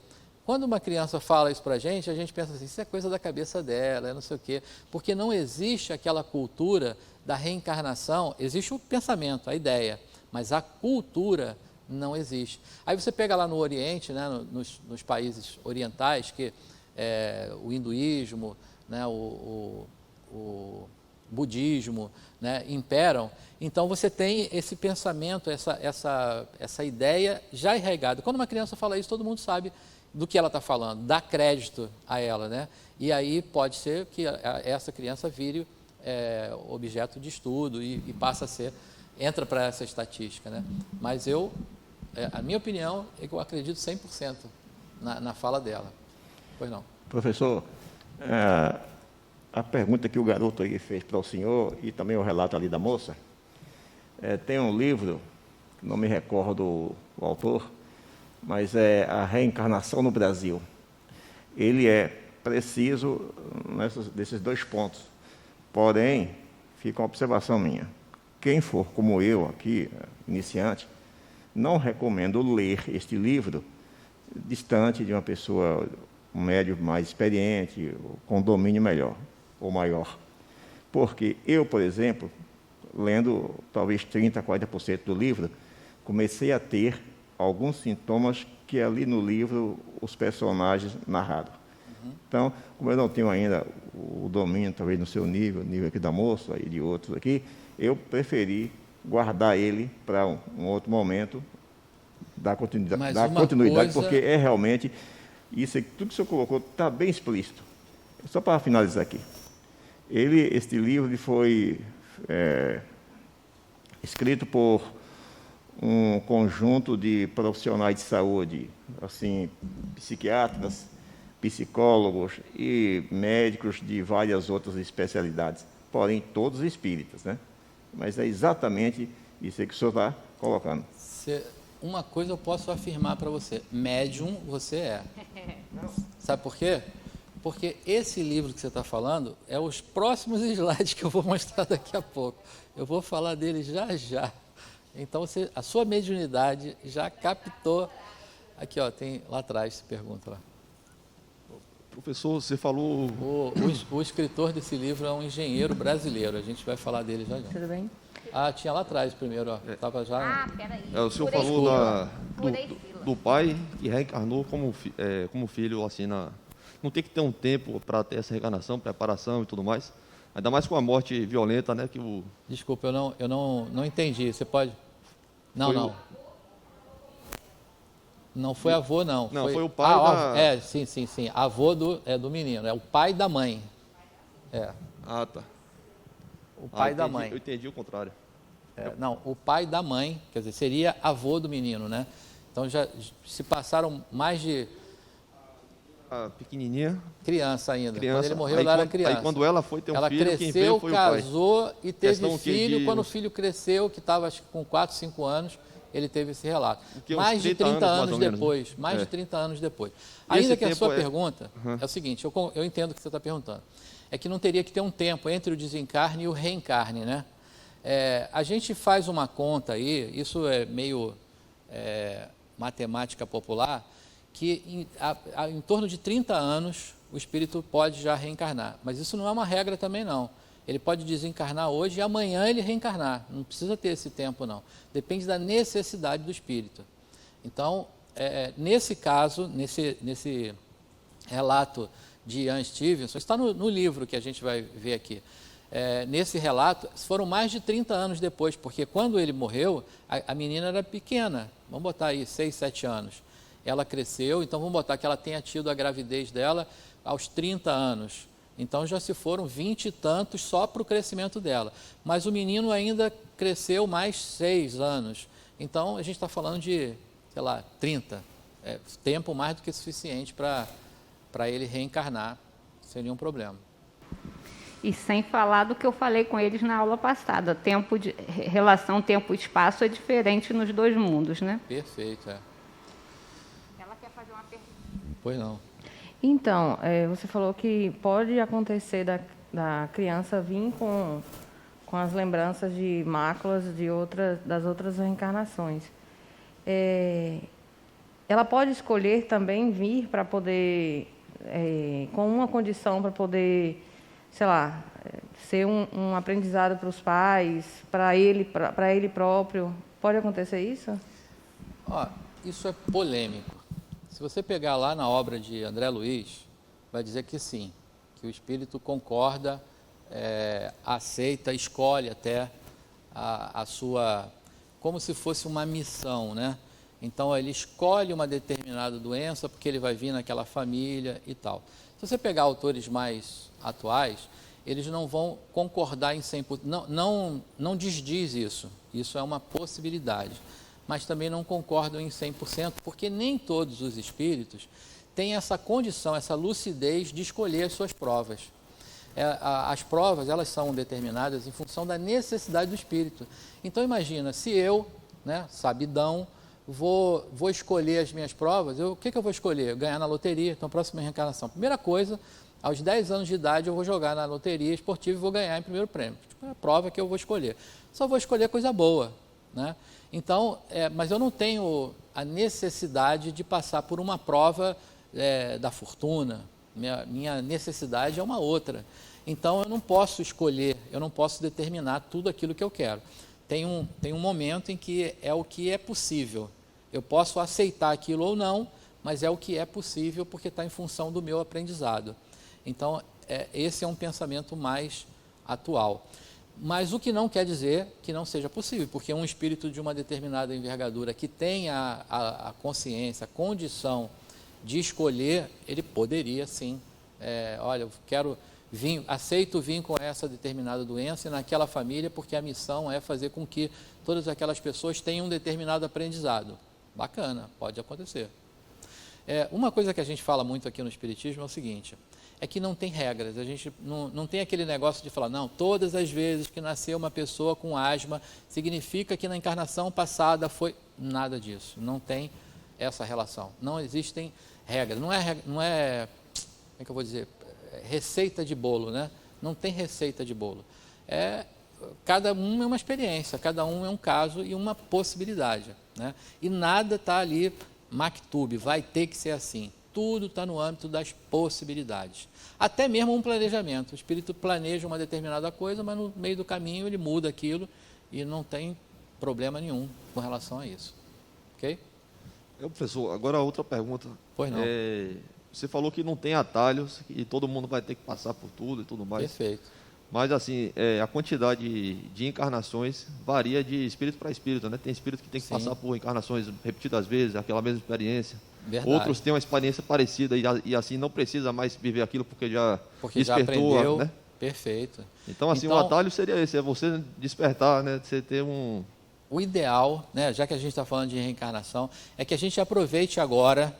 [SPEAKER 1] quando uma criança fala isso para a gente pensa assim, isso é coisa da cabeça dela, não sei o quê, porque não existe aquela cultura da reencarnação, existe o pensamento, a ideia, mas a cultura não existe. Aí você pega lá no Oriente, né, nos países orientais, que o hinduísmo, né, o budismo, né, imperam, então você tem esse pensamento, essa ideia já arraigada. Quando uma criança fala isso, todo mundo sabe do que ela está falando, dá crédito a ela, né? E aí pode ser que essa criança vire objeto de estudo e passa a ser, entra para essa estatística, né? Mas a minha opinião é que eu acredito 100% na fala dela. Pois não.
[SPEAKER 5] Professor, a pergunta que o garoto aí fez para o senhor e também o relato ali da moça, tem um livro, não me recordo o autor, mas é A Reencarnação no Brasil. Ele é preciso desses 2 pontos. Porém, fica uma observação minha. Quem for como eu aqui, iniciante, não recomendo ler este livro distante de uma pessoa, um médium mais experiente, com domínio melhor ou maior. Porque eu, por exemplo, lendo talvez 30%, 40% do livro, comecei a ter alguns sintomas que ali no livro os personagens narraram. Então, como eu não tenho ainda o domínio, talvez no seu nível aqui da moça e de outros aqui, eu preferi guardar ele para um outro momento, dar continuidade, porque é realmente, isso, tudo que o senhor colocou está bem explícito. Só para finalizar aqui. Este livro ele foi escrito por um conjunto de profissionais de saúde, assim, psiquiatras, psicólogos e médicos de várias outras especialidades, porém todos espíritas, né? Mas é exatamente isso aí que o senhor está colocando.
[SPEAKER 1] Uma coisa eu posso afirmar para você, médium você é. Sabe por quê? Porque esse livro que você está falando é os próximos slides que eu vou mostrar daqui a pouco. Eu vou falar dele já já. Então, a sua mediunidade já captou. Aqui, ó, tem lá atrás, se pergunta lá.
[SPEAKER 6] Professor, você falou...
[SPEAKER 1] O escritor desse livro é um engenheiro brasileiro. A gente vai falar dele já já.
[SPEAKER 4] Tudo bem?
[SPEAKER 1] Ah, tinha lá atrás primeiro, ó. Tava já...
[SPEAKER 4] peraí.
[SPEAKER 6] O senhor falou do pai que reencarnou como filho, assim, não tem que ter um tempo para ter essa reencarnação, preparação e tudo mais. Ainda mais com a morte violenta, né?
[SPEAKER 1] Desculpa, eu não entendi. Você pode... Não. Não foi avô, não.
[SPEAKER 6] Não, foi o pai
[SPEAKER 1] Sim. Avô do menino. É o pai da mãe. É.
[SPEAKER 6] Ah, tá.
[SPEAKER 1] O pai da mãe.
[SPEAKER 6] Eu entendi o contrário.
[SPEAKER 1] Não, o pai da mãe, quer dizer, seria avô do menino, né? Então já se passaram mais de...
[SPEAKER 6] pequenininha.
[SPEAKER 1] Criança ainda.
[SPEAKER 6] Criança.
[SPEAKER 1] Quando ele morreu, ela era criança.
[SPEAKER 6] Aí quando ela foi ter um filho, quem veio
[SPEAKER 1] cresceu,
[SPEAKER 6] foi o pai.
[SPEAKER 1] casou e teve filho. Quando o
[SPEAKER 6] uns...
[SPEAKER 1] filho cresceu, que estava com 4, 5 anos, ele teve esse relato.
[SPEAKER 6] Mais de 30
[SPEAKER 1] anos depois.
[SPEAKER 6] Né?
[SPEAKER 1] Mais de 30 anos depois. Ainda que a sua pergunta
[SPEAKER 6] Uhum.
[SPEAKER 1] é o seguinte, eu entendo o que você está perguntando. É que não teria que ter um tempo entre o desencarne e o reencarne, né? A gente faz uma conta aí, isso é meio matemática popular, que em torno de 30 anos o espírito pode já reencarnar. Mas isso não é uma regra também, não. Ele pode desencarnar hoje e amanhã ele reencarnar. Não precisa ter esse tempo, não. Depende da necessidade do espírito. Então, nesse caso, nesse relato de Ian Stevenson, está no livro que a gente vai ver aqui. Nesse relato, foram mais de 30 anos depois, porque quando ele morreu, a menina era pequena. Vamos botar aí 6, 7 anos. Ela cresceu, então vamos botar que ela tenha tido a gravidez dela aos 30 anos. Então já se foram 20 e tantos só para o crescimento dela. Mas o menino ainda cresceu mais 6 anos. Então a gente está falando de, sei lá, 30. Tempo mais do que suficiente para ele reencarnar, sem nenhum problema.
[SPEAKER 7] E sem falar do que eu falei com eles na aula passada. Relação tempo e espaço é diferente nos dois mundos, né?
[SPEAKER 1] Perfeito,
[SPEAKER 7] Ela quer fazer uma pergunta.
[SPEAKER 1] Pois não.
[SPEAKER 8] Então, você falou que pode acontecer da criança vir com as lembranças de máculas das outras reencarnações. Ela pode escolher também vir para poder, com uma condição para poder, sei lá, ser um aprendizado para os pais, para ele próprio. Pode acontecer isso?
[SPEAKER 1] Isso é polêmico. Se você pegar lá na obra de André Luiz, vai dizer que sim, que o espírito concorda, aceita, escolhe até a sua, como se fosse uma missão, né? Então ele escolhe uma determinada doença porque ele vai vir naquela família e tal. Se você pegar autores mais atuais, eles não vão concordar em 100%, não desdiz isso, isso é uma possibilidade. Mas também não concordam em 100%, porque nem todos os espíritos têm essa condição, essa lucidez de escolher as suas provas. As provas, elas são determinadas em função da necessidade do espírito. Então, imagina, se eu, sabidão, vou escolher as minhas provas, o que eu vou escolher? Ganhar na loteria, então, próxima reencarnação. Primeira coisa, aos 10 anos de idade, eu vou jogar na loteria esportiva e vou ganhar em primeiro prêmio. É a prova que eu vou escolher. Só vou escolher coisa boa, né? Então, mas eu não tenho a necessidade de passar por uma prova da fortuna. Minha necessidade é uma outra. Então, eu não posso escolher, eu não posso determinar tudo aquilo que eu quero. Tem um momento em que é o que é possível. Eu posso aceitar aquilo ou não, mas é o que é possível porque está em função do meu aprendizado. Então, esse é um pensamento mais atual. Mas o que não quer dizer que não seja possível, porque um espírito de uma determinada envergadura que tem a consciência, a condição de escolher, ele poderia sim, olha, eu quero vir, aceito vir com essa determinada doença e naquela família, porque a missão é fazer com que todas aquelas pessoas tenham um determinado aprendizado. Bacana, pode acontecer. Uma coisa que a gente fala muito aqui no Espiritismo é o seguinte, é que não tem regras, a gente não tem aquele negócio de falar, não, todas as vezes que nasceu uma pessoa com asma, significa que na encarnação passada foi nada disso, não tem essa relação, não existem regras, não é como é que eu vou dizer, receita de bolo, né? Não tem receita de bolo, cada um é uma experiência, cada um é um caso e uma possibilidade, né? E nada está ali, maktub, vai ter que ser assim. Tudo está no âmbito das possibilidades. Até mesmo um planejamento. O espírito planeja uma determinada coisa, mas no meio do caminho ele muda aquilo e não tem problema nenhum com relação a isso. Ok?
[SPEAKER 6] Professor, agora outra pergunta.
[SPEAKER 1] Pois não.
[SPEAKER 6] Você falou que não tem atalhos e todo mundo vai ter que passar por tudo e tudo mais.
[SPEAKER 1] Perfeito.
[SPEAKER 6] Mas, assim, a quantidade de encarnações varia de espírito para espírito, né? Tem espírito que tem que passar por encarnações repetidas vezes, aquela mesma experiência.
[SPEAKER 1] Verdade.
[SPEAKER 6] Outros têm uma experiência parecida e assim, não precisa mais viver aquilo porque já
[SPEAKER 1] já
[SPEAKER 6] despertou,
[SPEAKER 1] aprendeu,
[SPEAKER 6] né?
[SPEAKER 1] Perfeito.
[SPEAKER 6] Então, assim, o atalho seria esse, é você despertar, né? Você ter um...
[SPEAKER 1] O ideal, né, já que a gente está falando de reencarnação, é que a gente aproveite agora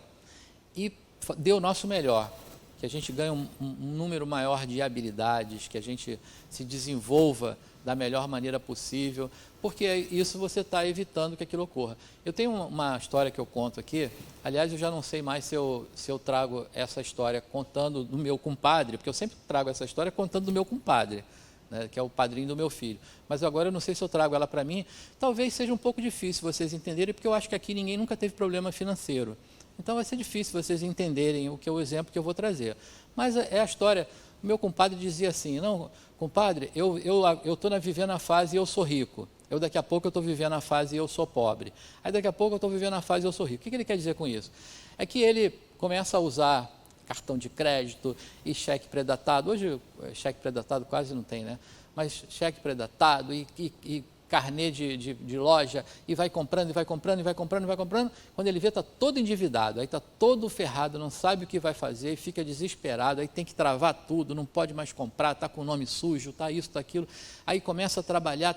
[SPEAKER 1] e dê o nosso melhor. Que a gente ganhe um número maior de habilidades, que a gente se desenvolva da melhor maneira possível, porque isso você está evitando que aquilo ocorra. Eu tenho uma história que eu conto aqui, aliás, eu já não sei mais se eu trago essa história contando do meu compadre, porque eu sempre trago essa história contando do meu compadre, né, que é o padrinho do meu filho. Mas agora eu não sei se eu trago ela para mim, talvez seja um pouco difícil vocês entenderem, porque eu acho que aqui ninguém nunca teve problema financeiro. Então vai ser difícil vocês entenderem o exemplo que eu vou trazer. Mas é a história, o meu compadre dizia assim, não, compadre, eu estou vivendo a fase e eu sou rico. Daqui a pouco eu estou vivendo a fase e eu sou pobre. Aí daqui a pouco eu estou vivendo a fase e eu sou rico. O que ele quer dizer com isso? É que ele começa a usar cartão de crédito e cheque predatado. Hoje cheque predatado quase não tem, né? Mas cheque predatado e carnê de loja, e vai comprando, e vai comprando, e vai comprando, e vai comprando, quando ele vê está todo endividado, aí está todo ferrado, não sabe o que vai fazer, e fica desesperado, aí tem que travar tudo, não pode mais comprar, está com o nome sujo, está isso, está aquilo, aí começa a trabalhar,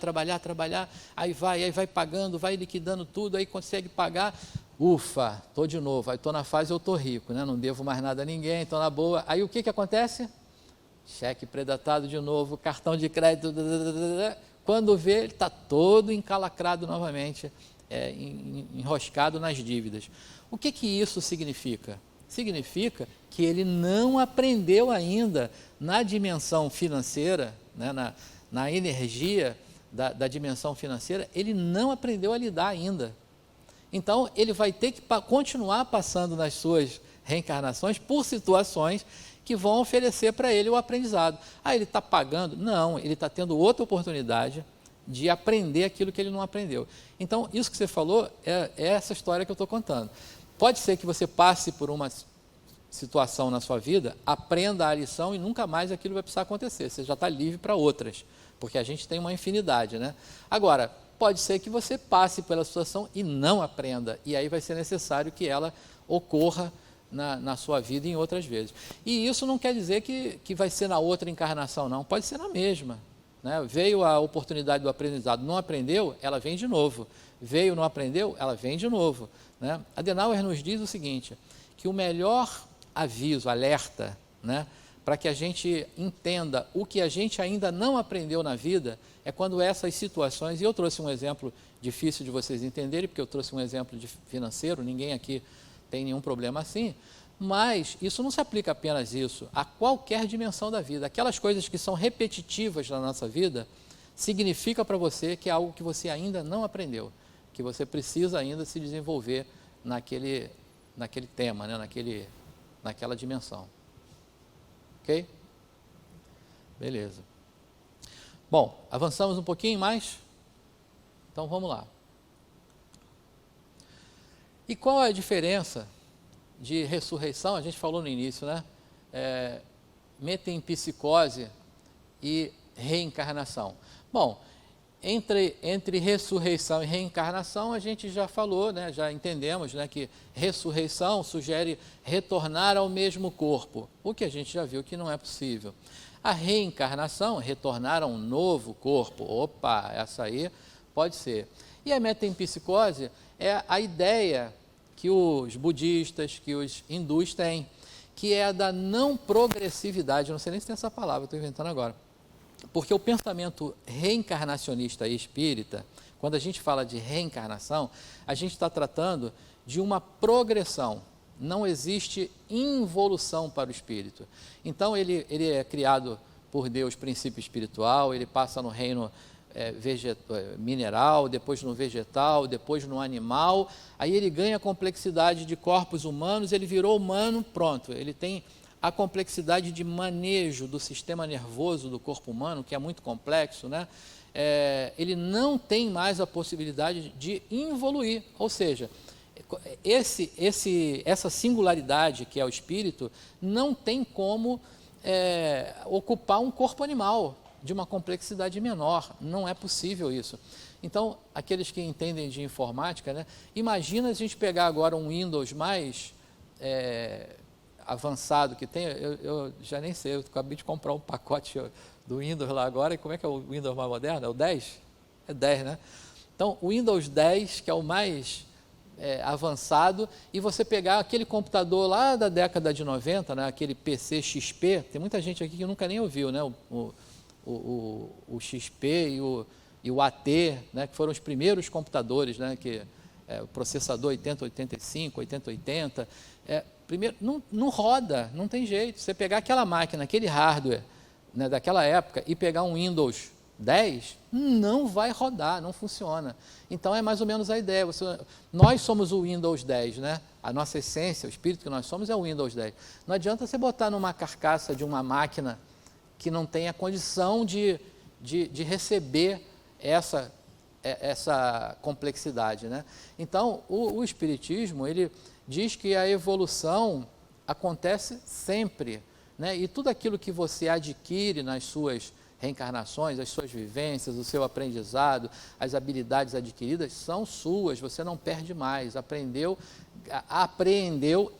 [SPEAKER 1] aí vai pagando, vai liquidando tudo, aí consegue pagar, ufa, estou de novo, aí estou na fase, eu estou rico, né? Não devo mais nada a ninguém, estou na boa, aí o que acontece? Cheque predatado de novo, cartão de crédito, quando vê, ele está todo encalacrado novamente, enroscado nas dívidas. O que isso significa? Significa que ele não aprendeu ainda na dimensão financeira, né, na energia da dimensão financeira, ele não aprendeu a lidar ainda. Então, ele vai ter que continuar passando nas suas reencarnações por situações que vão oferecer para ele o aprendizado. Ele está pagando? Não, ele está tendo outra oportunidade de aprender aquilo que ele não aprendeu. Então, isso que você falou é essa história que eu estou contando. Pode ser que você passe por uma situação na sua vida, aprenda a lição e nunca mais aquilo vai precisar acontecer. Você já está livre para outras, porque a gente tem uma infinidade, né? Agora, pode ser que você passe pela situação e não aprenda, e aí vai ser necessário que ela ocorra na sua vida em outras vezes. E isso não quer dizer que vai ser na outra encarnação, não. Pode ser na mesma, né? Veio a oportunidade do aprendizado, não aprendeu, ela vem de novo. Veio, não aprendeu, ela vem de novo, né? Adenauer nos diz o seguinte, que o melhor aviso, alerta, né, para que a gente entenda o que a gente ainda não aprendeu na vida, é quando essas situações, e eu trouxe um exemplo difícil de vocês entenderem, porque eu trouxe um exemplo financeiro, ninguém aqui tem nenhum problema assim, mas isso não se aplica apenas a qualquer dimensão da vida. Aquelas coisas que são repetitivas na nossa vida, significa para você que é algo que você ainda não aprendeu, que você precisa ainda se desenvolver naquele tema, né? naquela dimensão. Ok? Beleza. Bom, avançamos um pouquinho mais? Então vamos lá. E qual é a diferença de ressurreição? A gente falou no início, né? Metempsicose e reencarnação. Bom, entre ressurreição e reencarnação, a gente já falou, né? Já entendemos, né, que ressurreição sugere retornar ao mesmo corpo, o que a gente já viu que não é possível. A reencarnação, retornar a um novo corpo, opa, essa aí pode ser. E a metempsicose é a ideia que os budistas, que os hindus têm, que é a da não progressividade. Eu não sei nem se tem essa palavra, estou inventando agora. Porque o pensamento reencarnacionista e espírita, quando a gente fala de reencarnação, a gente está tratando de uma progressão. Não existe involução para o espírito. Então, ele é criado por Deus, princípio espiritual, ele passa no reino mineral, depois no vegetal, depois no animal, aí ele ganha a complexidade de corpos humanos, ele virou humano, pronto, ele tem a complexidade de manejo do sistema nervoso do corpo humano, que é muito complexo, né? Ele não tem mais a possibilidade de involuir, ou seja, essa singularidade que é o espírito não tem como ocupar um corpo animal de uma complexidade menor, não é possível isso. Então, aqueles que entendem de informática, né, imagina a gente pegar agora um Windows mais avançado que tem, eu já nem sei, eu acabei de comprar um pacote do Windows lá agora, e como é que é o Windows mais moderno? É o 10? É 10, né? Então, o Windows 10, que é o mais avançado, e você pegar aquele computador lá da década de 90, né, aquele PC XP, tem muita gente aqui que nunca nem ouviu, né, o XP e o AT, né, que foram os primeiros computadores, né, que o processador 8085, 8080, primeiro, não roda, não tem jeito. Você pegar aquela máquina, aquele hardware, né, daquela época e pegar um Windows 10, não vai rodar, não funciona. Então é mais ou menos a ideia. Nós somos o Windows 10, né? A nossa essência, o espírito que nós somos é o Windows 10. Não adianta você botar numa carcaça de uma máquina que não tenha condição de receber essa complexidade, né? Então, o Espiritismo, ele diz que a evolução acontece sempre, né? E tudo aquilo que você adquire nas suas reencarnações, as suas vivências, o seu aprendizado, as habilidades adquiridas são suas, você não perde mais, apreendeu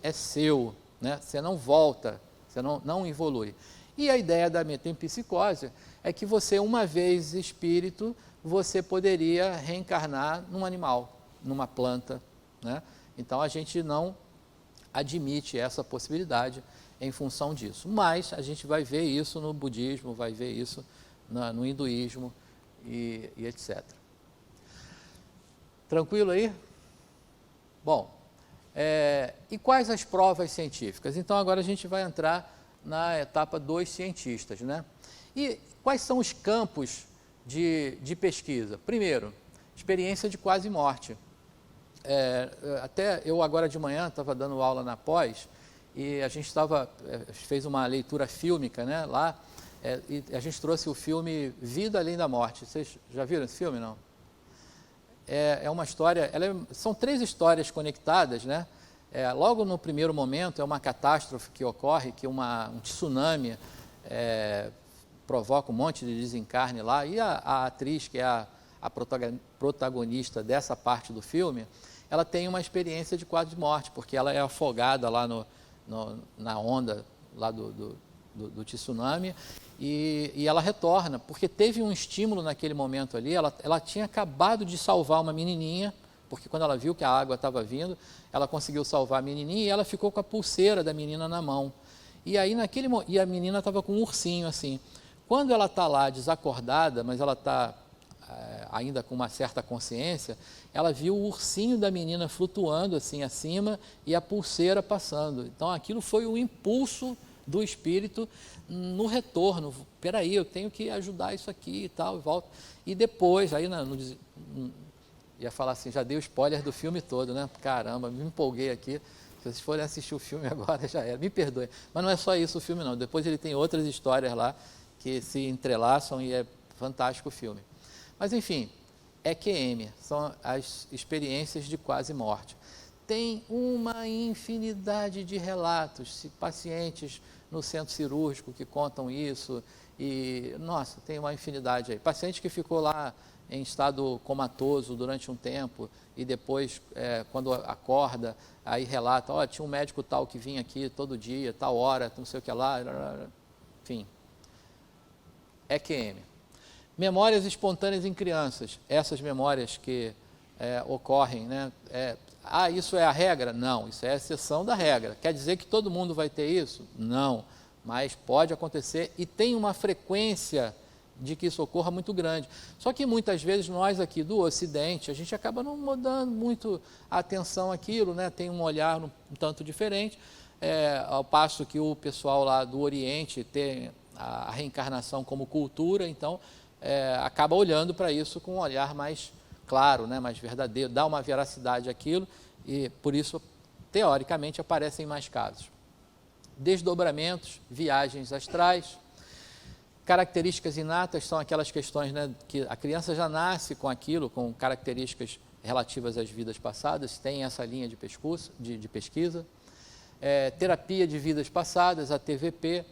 [SPEAKER 1] é seu, né? Você não volta, você não evolui. E a ideia da metempsicose é que você, uma vez espírito, você poderia reencarnar num animal, numa planta, né? Então, a gente não admite essa possibilidade em função disso. Mas a gente vai ver isso no budismo, vai ver isso no hinduísmo e etc. Tranquilo aí? Bom, e quais as provas científicas? Então, agora a gente vai entrar na etapa dos cientistas, né? E quais são os campos de pesquisa? Primeiro, experiência de quase morte. Até eu agora de manhã estava dando aula na pós e a gente fez uma leitura fílmica, né, lá, e a gente trouxe o filme Vida Além da Morte. Vocês já viram esse filme, não? É uma história, são 3 histórias conectadas, né? Logo no primeiro momento é uma catástrofe que ocorre, que um tsunami provoca um monte de desencarne lá, e a atriz, que é a protagonista dessa parte do filme, ela tem uma experiência de quase morte, porque ela é afogada lá na onda lá do tsunami, e ela retorna, porque teve um estímulo naquele momento ali. Ela tinha acabado de salvar uma menininha, porque quando ela viu que a água estava vindo, ela conseguiu salvar a menininha, e ela ficou com a pulseira da menina na mão. E aí, a menina estava com um ursinho assim. Quando ela está lá desacordada, mas ela está ainda com uma certa consciência, ela viu o ursinho da menina flutuando assim acima e a pulseira passando. Então, aquilo foi o impulso do espírito no retorno. Espera aí, eu tenho que ajudar isso aqui e tal, e volta. E depois, aí ia falar assim, já dei o spoiler do filme todo, né? Caramba, me empolguei aqui. Se vocês forem assistir o filme agora, já era. Me perdoe. Mas não é só isso o filme, não. Depois ele tem outras histórias lá que se entrelaçam e é fantástico o filme. Mas, enfim, EQM, são as experiências de quase morte. Tem uma infinidade de relatos, pacientes no centro cirúrgico que contam isso, e, nossa, tem uma infinidade aí. Paciente que ficou lá em estado comatoso durante um tempo e depois, quando acorda, aí relata, ó, tinha um médico tal que vinha aqui todo dia, tal hora, não sei o que lá, enfim. EQM. Memórias espontâneas em crianças, essas memórias que ocorrem, né? Isso é a regra? Não, isso é a exceção da regra. Quer dizer que todo mundo vai ter isso? Não, mas pode acontecer e tem uma frequência de que isso ocorra muito grande. Só que muitas vezes nós aqui do Ocidente, a gente acaba não dando muito atenção àquilo, né? Tem um olhar um tanto diferente, ao passo que o pessoal lá do Oriente tem a reencarnação como cultura, então acaba olhando para isso com um olhar mais claro, né? Mais verdadeiro, dá uma veracidade àquilo e por isso, teoricamente, aparecem mais casos. Desdobramentos, viagens astrais. Características inatas são aquelas questões, né, que a criança já nasce com aquilo, com características relativas às vidas passadas, tem essa linha de pesquisa. Terapia de vidas passadas, a TVP.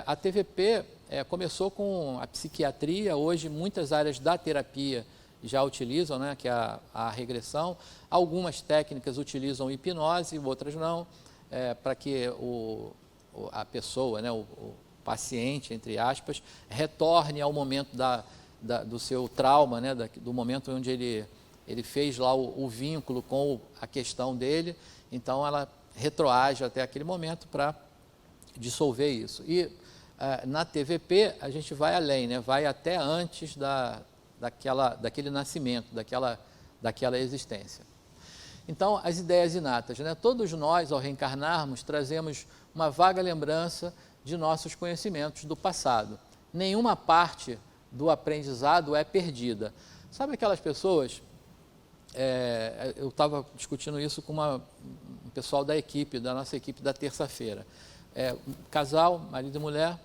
[SPEAKER 1] A TVP começou com a psiquiatria, hoje muitas áreas da terapia já utilizam, né, que é a regressão. Algumas técnicas utilizam hipnose, outras não, para que a pessoa, né, o paciente, entre aspas, retorne ao momento do seu trauma, né, do momento onde ele fez lá o vínculo com a questão dele, então ela retroage até aquele momento para dissolver isso. E na TVP a gente vai além, né, vai até antes daquele nascimento, daquela existência. Então, as ideias inatas, né, todos nós, ao reencarnarmos, trazemos uma vaga lembrança de nossos conhecimentos do passado. Nenhuma parte do aprendizado é perdida. Sabe aquelas pessoas, eu estava discutindo isso com um pessoal da nossa equipe da terça-feira. Um casal, marido e mulher,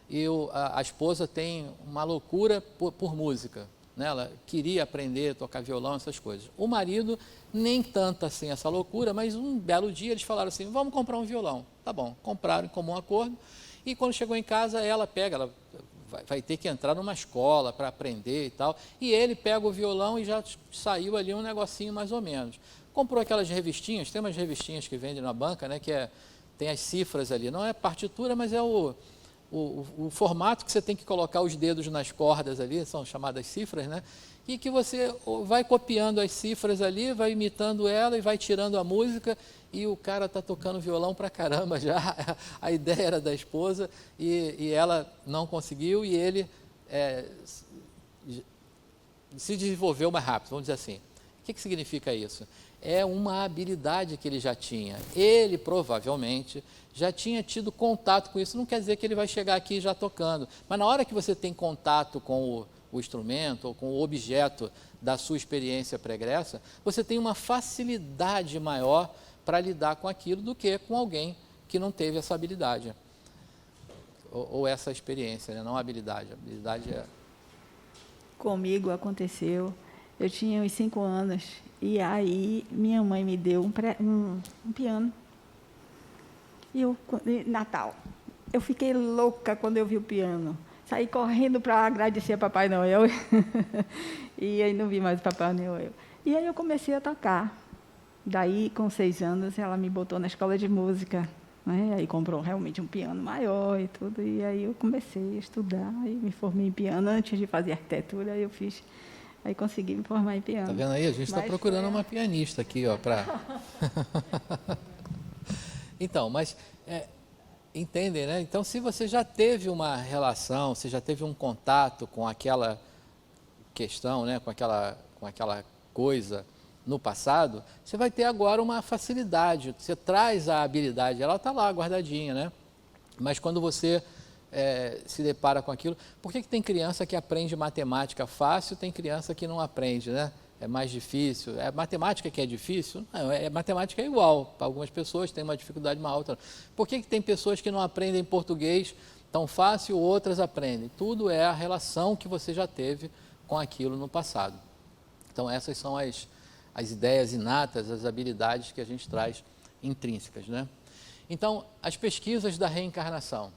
[SPEAKER 1] e a esposa tem uma loucura por música, né? Ela queria aprender a tocar violão, essas coisas. O marido, nem tanto assim essa loucura, mas um belo dia eles falaram assim, vamos comprar um violão. Tá bom, compraram em comum acordo. E quando chegou em casa, ela vai ter que entrar numa escola para aprender e tal. E ele pega o violão e já saiu ali um negocinho mais ou menos. Comprou aquelas revistinhas, tem umas revistinhas que vendem na banca, né, que tem as cifras ali. Não é partitura, mas é o formato que você tem que colocar os dedos nas cordas ali, são chamadas cifras, né? E que você vai copiando as cifras ali, vai imitando ela e vai tirando a música e o cara está tocando violão pra caramba já. A ideia era da esposa e ela não conseguiu e ele se desenvolveu mais rápido, vamos dizer assim. O que significa isso? É uma habilidade que ele já tinha. Ele provavelmente já tinha tido contato com isso. Não quer dizer que ele vai chegar aqui já tocando. Mas na hora que você tem contato com o instrumento ou com o objeto da sua experiência pregressa, você tem uma facilidade maior para lidar com aquilo do que com alguém que não teve essa habilidade. Ou essa experiência, né? Não a habilidade. A habilidade é...
[SPEAKER 2] Comigo aconteceu, eu tinha uns 5 anos, e aí minha mãe me deu um piano. Natal. Eu fiquei louca quando eu vi o piano. Saí correndo para agradecer a Papai Noel. E aí não vi mais o Papai Noel. E aí eu comecei a tocar. Daí, com 6 anos, ela me botou na escola de música, né? Aí comprou realmente um piano maior e tudo. E aí eu comecei a estudar e me formei em piano. Antes de fazer arquitetura, eu fiz... Aí consegui me formar em piano.
[SPEAKER 1] Tá vendo aí? A gente está procurando uma pianista aqui, ó, para... Então, mas... entendem, né? Então, se você já teve uma relação, você já teve um contato com aquela questão, né? com aquela coisa no passado, você vai ter agora uma facilidade, você traz a habilidade, ela está lá guardadinha, né? Mas quando você se depara com aquilo, por que tem criança que aprende matemática fácil, tem criança que não aprende, né? É mais difícil, é matemática que é difícil? Não, matemática é igual, para algumas pessoas tem uma dificuldade maior. Por que tem pessoas que não aprendem português tão fácil, outras aprendem. Tudo é a relação que você já teve com aquilo no passado. Então, essas são as ideias inatas, as habilidades que a gente traz intrínsecas, né? Então, as pesquisas da reencarnação.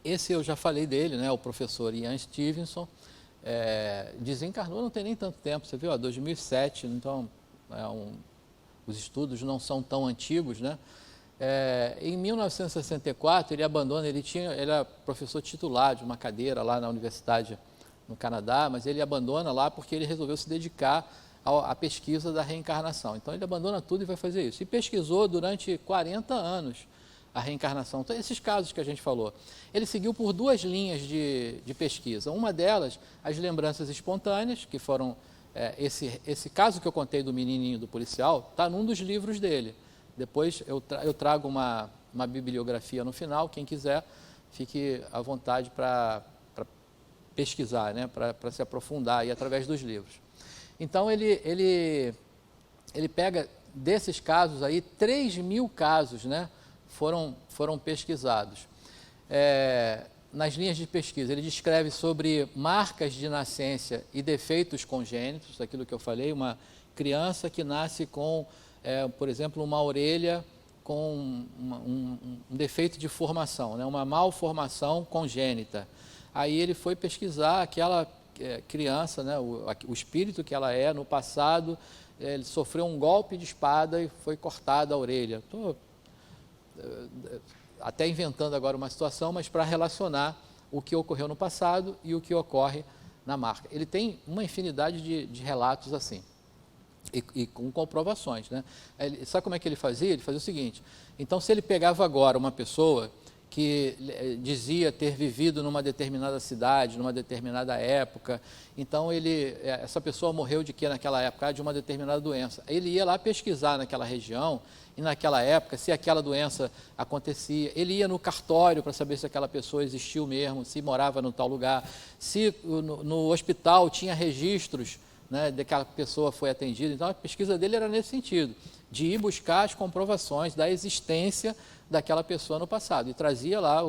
[SPEAKER 1] Esse eu já falei dele, né? O professor Ian Stevenson, desencarnou não tem nem tanto tempo, você viu, 2007, então os estudos não são tão antigos, né? Em 1964 ele abandona, ele era professor titular de uma cadeira lá na universidade no Canadá, mas ele abandona lá porque ele resolveu se dedicar à pesquisa da reencarnação. Então ele abandona tudo e vai fazer isso. E pesquisou durante 40 anos a reencarnação. Então, esses casos que a gente falou. Ele seguiu por duas linhas de pesquisa. Uma delas, as lembranças espontâneas, que foram... esse caso que eu contei do menininho do policial, está num dos livros dele. Depois eu trago uma bibliografia no final, quem quiser, fique à vontade para pesquisar, né? Para se aprofundar aí através dos livros. Então, ele pega desses casos aí, 3.000 casos, né? Foram pesquisados. Nas linhas de pesquisa, ele descreve sobre marcas de nascença e defeitos congênitos, aquilo que eu falei, uma criança que nasce com, por exemplo, uma orelha com um defeito de formação, né? Uma malformação congênita. Aí ele foi pesquisar aquela criança, né? O espírito que ela é no passado, ele sofreu um golpe de espada e foi cortada a orelha. Estou até inventando agora uma situação, mas para relacionar o que ocorreu no passado e o que ocorre na marca. Ele tem uma infinidade de relatos assim, e com comprovações, né? Sabe como é que ele fazia? Ele fazia o seguinte: então, se ele pegava agora uma pessoa que dizia ter vivido numa determinada cidade, numa determinada época, então essa pessoa morreu de quê naquela época? De uma determinada doença. Ele ia lá pesquisar naquela região e naquela época se aquela doença acontecia. Ele ia no cartório para saber se aquela pessoa existiu mesmo, se morava no tal lugar, se no hospital tinha registros, né, de que aquela pessoa foi atendida. Então, a pesquisa dele era nesse sentido, de ir buscar as comprovações da existência daquela pessoa no passado, e trazia lá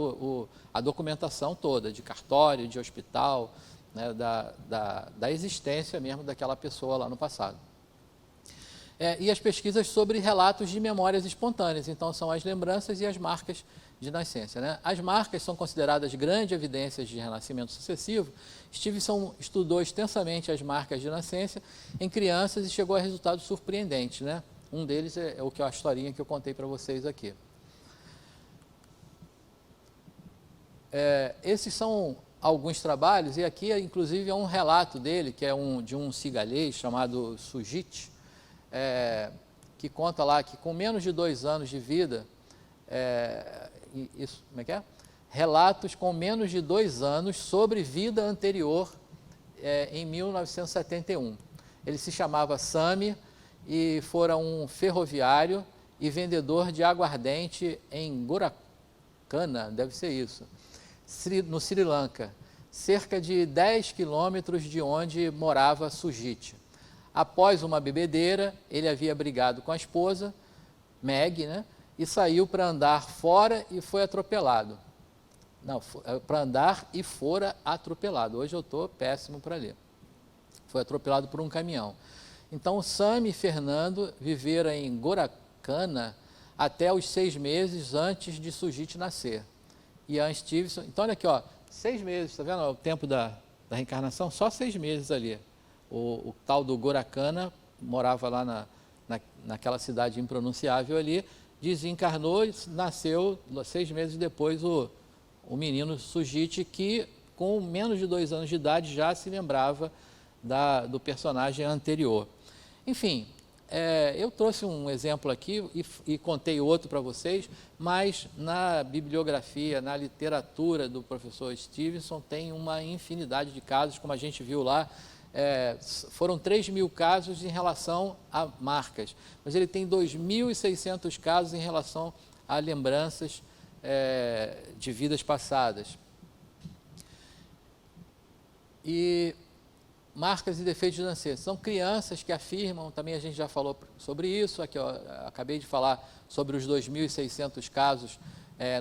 [SPEAKER 1] a documentação toda, de cartório, de hospital, né, da existência mesmo daquela pessoa lá no passado. E as pesquisas sobre relatos de memórias espontâneas, então são as lembranças e as marcas de nascença, né? As marcas são consideradas grandes evidências de renascimento sucessivo. Stevenson estudou extensamente as marcas de nascença em crianças e chegou a resultados surpreendentes, né? Um deles é a historinha que eu contei para vocês aqui. Esses são alguns trabalhos, e aqui inclusive é um relato dele, que é de um cigalês chamado Sujit, que conta lá que com menos de 2 anos de vida, como é que é? Relatos com menos de 2 anos sobre vida anterior em 1971. Ele se chamava Sami e fora um ferroviário e vendedor de aguardente em Gorakana, deve ser isso, no Sri Lanka, cerca de 10 quilômetros de onde morava Sujit. Após uma bebedeira, ele havia brigado com a esposa, Meg, né, e saiu para andar fora e foi atropelado. Não, para andar e fora atropelado. Hoje eu estou péssimo para ler. Foi atropelado por um caminhão. Então, Sami e Fernando viveram em Gorakana até os 6 meses antes de Sujit nascer. E a Stevenson, então olha aqui, 6 meses, está vendo o tempo da reencarnação? Só 6 meses ali. O tal do Gorakana morava lá naquela cidade impronunciável ali, desencarnou e nasceu 6 meses depois o menino Sujit, que com menos de 2 anos de idade já se lembrava do personagem anterior. Enfim, eu trouxe um exemplo aqui e contei outro para vocês, mas na bibliografia, na literatura do professor Stevenson, tem uma infinidade de casos, como a gente viu lá. Foram 3.000 casos em relação a marcas, mas ele tem 2.600 casos em relação a lembranças de vidas passadas. E marcas e defeitos de nascença. São crianças que afirmam, também a gente já falou sobre isso, aqui acabei de falar sobre os 2.600 casos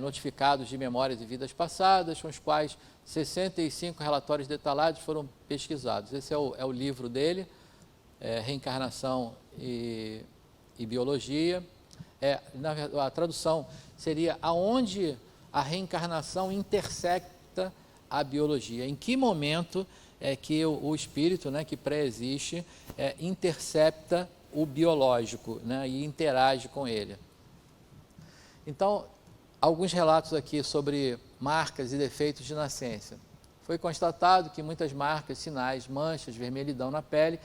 [SPEAKER 1] notificados de memórias de vidas passadas, com os quais 65 relatórios detalhados foram pesquisados. Esse é o livro dele, Reencarnação e Biologia. A tradução seria aonde a reencarnação intersecta a biologia. Em que momento é que o espírito, né, que pré-existe, intercepta o biológico, né, e interage com ele. Então, alguns relatos aqui sobre marcas e defeitos de nascença. Foi constatado que muitas marcas, sinais, manchas, vermelhidão na pele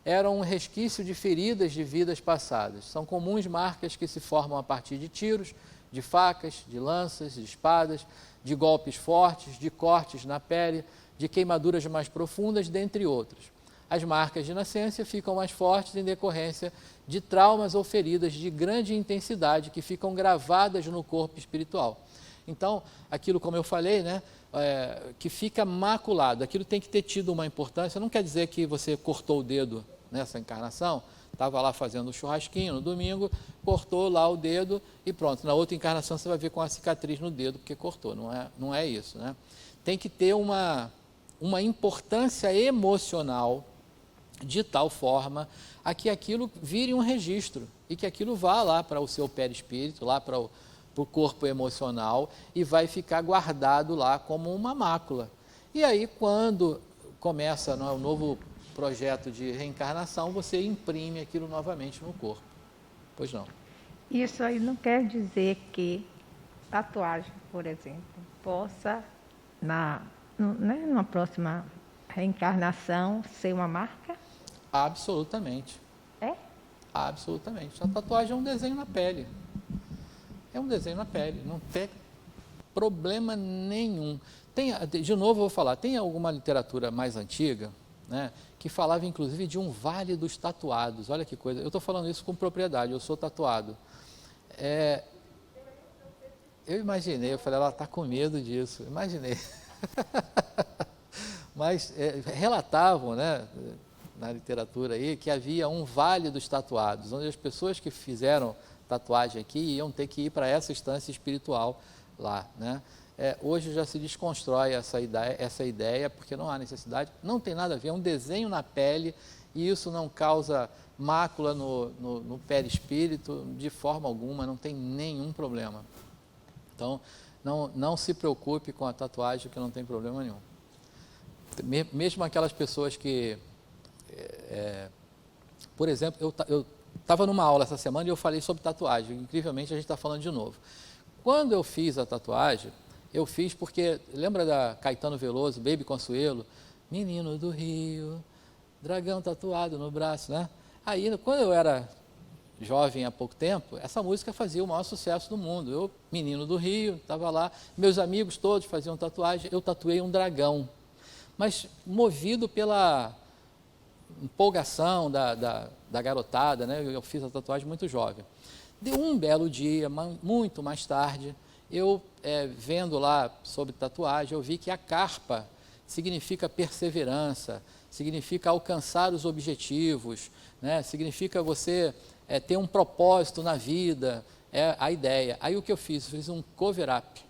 [SPEAKER 1] eram um resquício de feridas de vidas passadas. São comuns marcas que se formam a partir de tiros, de facas, de lanças, de espadas, de golpes fortes, de cortes na pele, de queimaduras mais profundas, dentre outros. As marcas de nascença ficam mais fortes em decorrência de traumas ou feridas de grande intensidade que ficam gravadas no corpo espiritual. Então, aquilo, como eu falei, né, que fica maculado, aquilo tem que ter tido uma importância. Não quer dizer que você cortou o dedo nessa encarnação, estava lá fazendo um churrasquinho no domingo, cortou lá o dedo e pronto. Na outra encarnação você vai ver com uma cicatriz no dedo porque cortou. Não é isso, né? Tem que ter uma importância emocional de tal forma a que aquilo vire um registro e que aquilo vá lá para o seu perispírito, lá para o corpo emocional e vai ficar guardado lá como uma mácula. E aí, quando começa um novo projeto de reencarnação, você imprime aquilo novamente no corpo. Pois não.
[SPEAKER 9] Isso aí não quer dizer que tatuagem, por exemplo, possa, numa próxima reencarnação, ser uma marca?
[SPEAKER 1] Absolutamente.
[SPEAKER 9] É?
[SPEAKER 1] Absolutamente. A tatuagem é um desenho na pele. É um desenho na pele, não tem problema nenhum. De novo, eu vou falar, tem alguma literatura mais antiga, né, que falava inclusive de um vale dos tatuados. Olha que coisa, eu estou falando isso com propriedade, eu sou tatuado. Eu imaginei, eu falei, ela está com medo disso, imaginei. Mas relatavam, né, na literatura aí, que havia um vale dos tatuados, onde as pessoas que fizeram tatuagem aqui iam ter que ir para essa instância espiritual lá, né? Hoje já se desconstrói essa ideia, porque não há necessidade, não tem nada a ver, é um desenho na pele e isso não causa mácula no perispírito de forma alguma, não tem nenhum problema. Então, não se preocupe com a tatuagem, que não tem problema nenhum. Mesmo aquelas pessoas que, por exemplo, eu estava numa aula essa semana e eu falei sobre tatuagem, incrivelmente a gente está falando de novo. Quando eu fiz a tatuagem, eu fiz porque, lembra da Caetano Veloso, Baby Consuelo? Menino do Rio, dragão tatuado no braço, né? Aí, quando eu era jovem há pouco tempo, essa música fazia o maior sucesso do mundo. Eu, menino do Rio, estava lá, meus amigos todos faziam tatuagem, eu tatuei um dragão. Mas movido pela empolgação da garotada, né? Eu fiz a tatuagem muito jovem. De um belo dia, muito mais tarde, eu vendo lá sobre tatuagem, eu vi que a carpa significa perseverança, significa alcançar os objetivos, né? Significa você ter um propósito na vida, é a ideia. Aí o que eu fiz? Fiz um cover-up,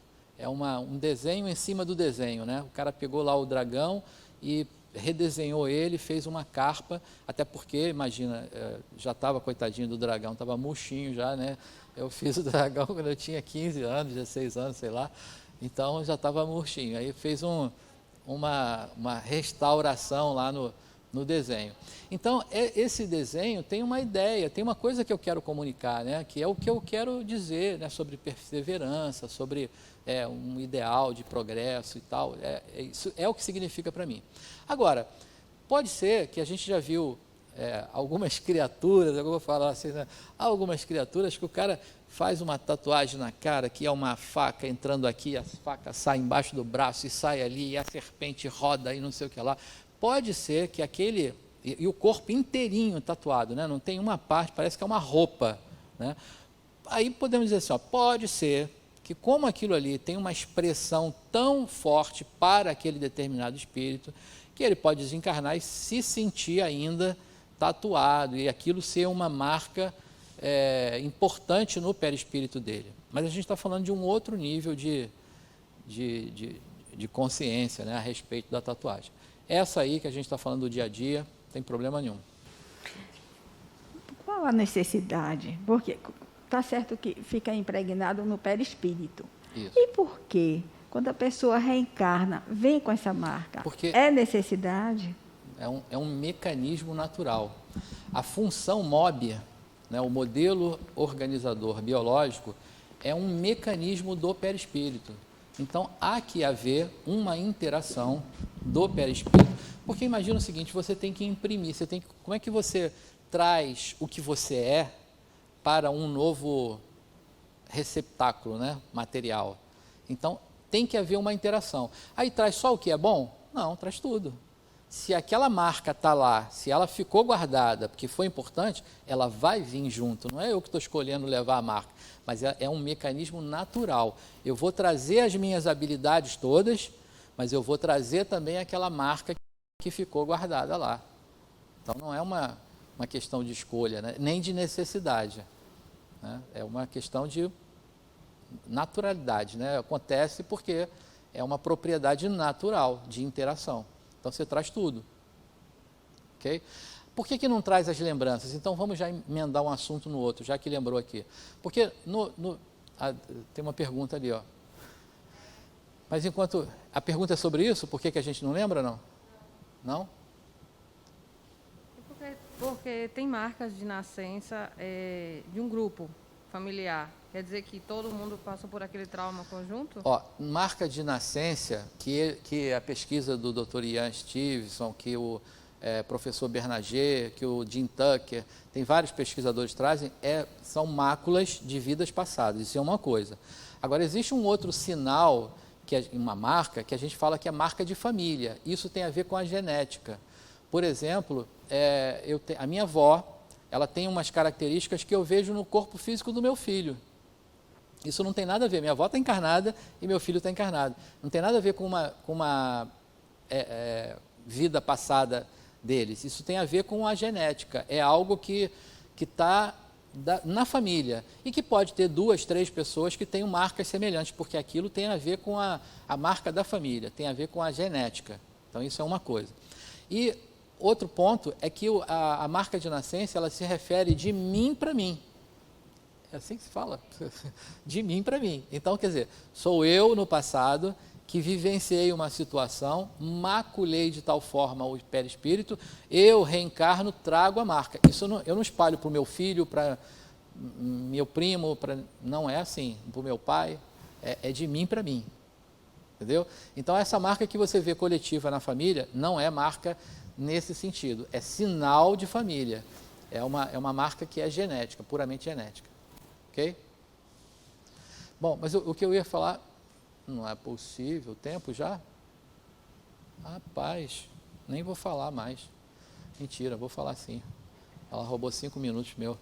[SPEAKER 1] um desenho em cima do desenho, né? O cara pegou lá o dragão e redesenhou ele, fez uma carpa, até porque, imagina, já estava, coitadinho do dragão, estava murchinho já, né? Eu fiz o dragão quando eu tinha 15 anos, 16 anos, sei lá, então já estava murchinho. Aí fez uma restauração lá no desenho. Então, esse desenho tem uma ideia, tem uma coisa que eu quero comunicar, né? Que é o que eu quero dizer, né? Sobre perseverança, sobre um ideal de progresso e tal. Isso é o que significa para mim. Agora, pode ser que a gente já viu algumas criaturas, eu vou falar assim, né? Algumas criaturas que o cara faz uma tatuagem na cara, que é uma faca entrando aqui, a faca sai embaixo do braço e sai ali, e a serpente roda e não sei o que lá. Pode ser que e o corpo inteirinho tatuado, né? Não tem uma parte, parece que é uma roupa, né? Aí podemos dizer assim, pode ser que como aquilo ali tem uma expressão tão forte para aquele determinado espírito, que ele pode desencarnar e se sentir ainda tatuado, e aquilo ser uma marca importante no perispírito dele. Mas a gente está falando de um outro nível de consciência, né, a respeito da tatuagem. Essa aí que a gente está falando do dia a dia, não tem problema nenhum.
[SPEAKER 2] Qual a necessidade? Porque está certo que fica impregnado no perispírito.
[SPEAKER 1] Isso.
[SPEAKER 2] E por quê? Quando a pessoa reencarna, vem com essa marca.
[SPEAKER 1] Porque
[SPEAKER 2] é necessidade?
[SPEAKER 1] É um mecanismo natural. A função MOB, né, o modelo organizador biológico, é um mecanismo do perispírito. Então, há que haver uma interação do perispírito. Porque imagina o seguinte, você tem que imprimir, como é que você traz o que você é para um novo receptáculo, né, material? Então, tem que haver uma interação. Aí traz só o que é bom? Não, traz tudo. Se aquela marca está lá, se ela ficou guardada, porque foi importante, ela vai vir junto. Não é eu que estou escolhendo levar a marca, mas é um mecanismo natural. Eu vou trazer as minhas habilidades todas, mas eu vou trazer também aquela marca que ficou guardada lá. Então, não é uma questão de escolha, né? Nem de necessidade, né? É uma questão de naturalidade, né? Acontece porque é uma propriedade natural de interação. Então, você traz tudo, ok? Por que não traz as lembranças? Então, vamos já emendar um assunto no outro, já que lembrou aqui. Porque tem uma pergunta ali, ó. Mas enquanto a pergunta é sobre isso, por que a gente não lembra, não? Não?
[SPEAKER 8] Porque tem marcas de nascença de um grupo familiar. Quer dizer que todo mundo passou por aquele trauma conjunto?
[SPEAKER 1] Ó, marca de nascença, que a pesquisa do Dr. Ian Stevenson, que o professor Bernager, que o Jim Tucker, tem vários pesquisadores que trazem, são máculas de vidas passadas. Isso é uma coisa. Agora, existe um outro sinal, uma marca, que a gente fala que é marca de família. Isso tem a ver com a genética. Por exemplo, a minha avó, ela tem umas características que eu vejo no corpo físico do meu filho. Isso não tem nada a ver. Minha avó está encarnada e meu filho está encarnado. Não tem nada a ver com uma vida passada deles. Isso tem a ver com a genética. É algo que está na família e que pode ter 2, 3 pessoas que tenham marcas semelhantes, porque aquilo tem a ver com a marca da família, tem a ver com a genética. Então, isso é uma coisa. E outro ponto é que a marca de nascença, ela se refere de mim para mim. É assim que se fala, de mim para mim. Então, quer dizer, sou eu no passado que vivenciei uma situação, maculei de tal forma o perispírito, eu reencarno, trago a marca. Isso eu não espalho para o meu filho, para meu primo, não é assim, para o meu pai, é de mim para mim. Entendeu? Então, essa marca que você vê coletiva na família não é marca nesse sentido, é sinal de família. É uma marca que é genética, puramente genética. Ok? Bom, mas o que eu ia falar, não é possível, tempo já? Rapaz, nem vou falar mais. Mentira, vou falar sim. Ela roubou 5 minutos meu.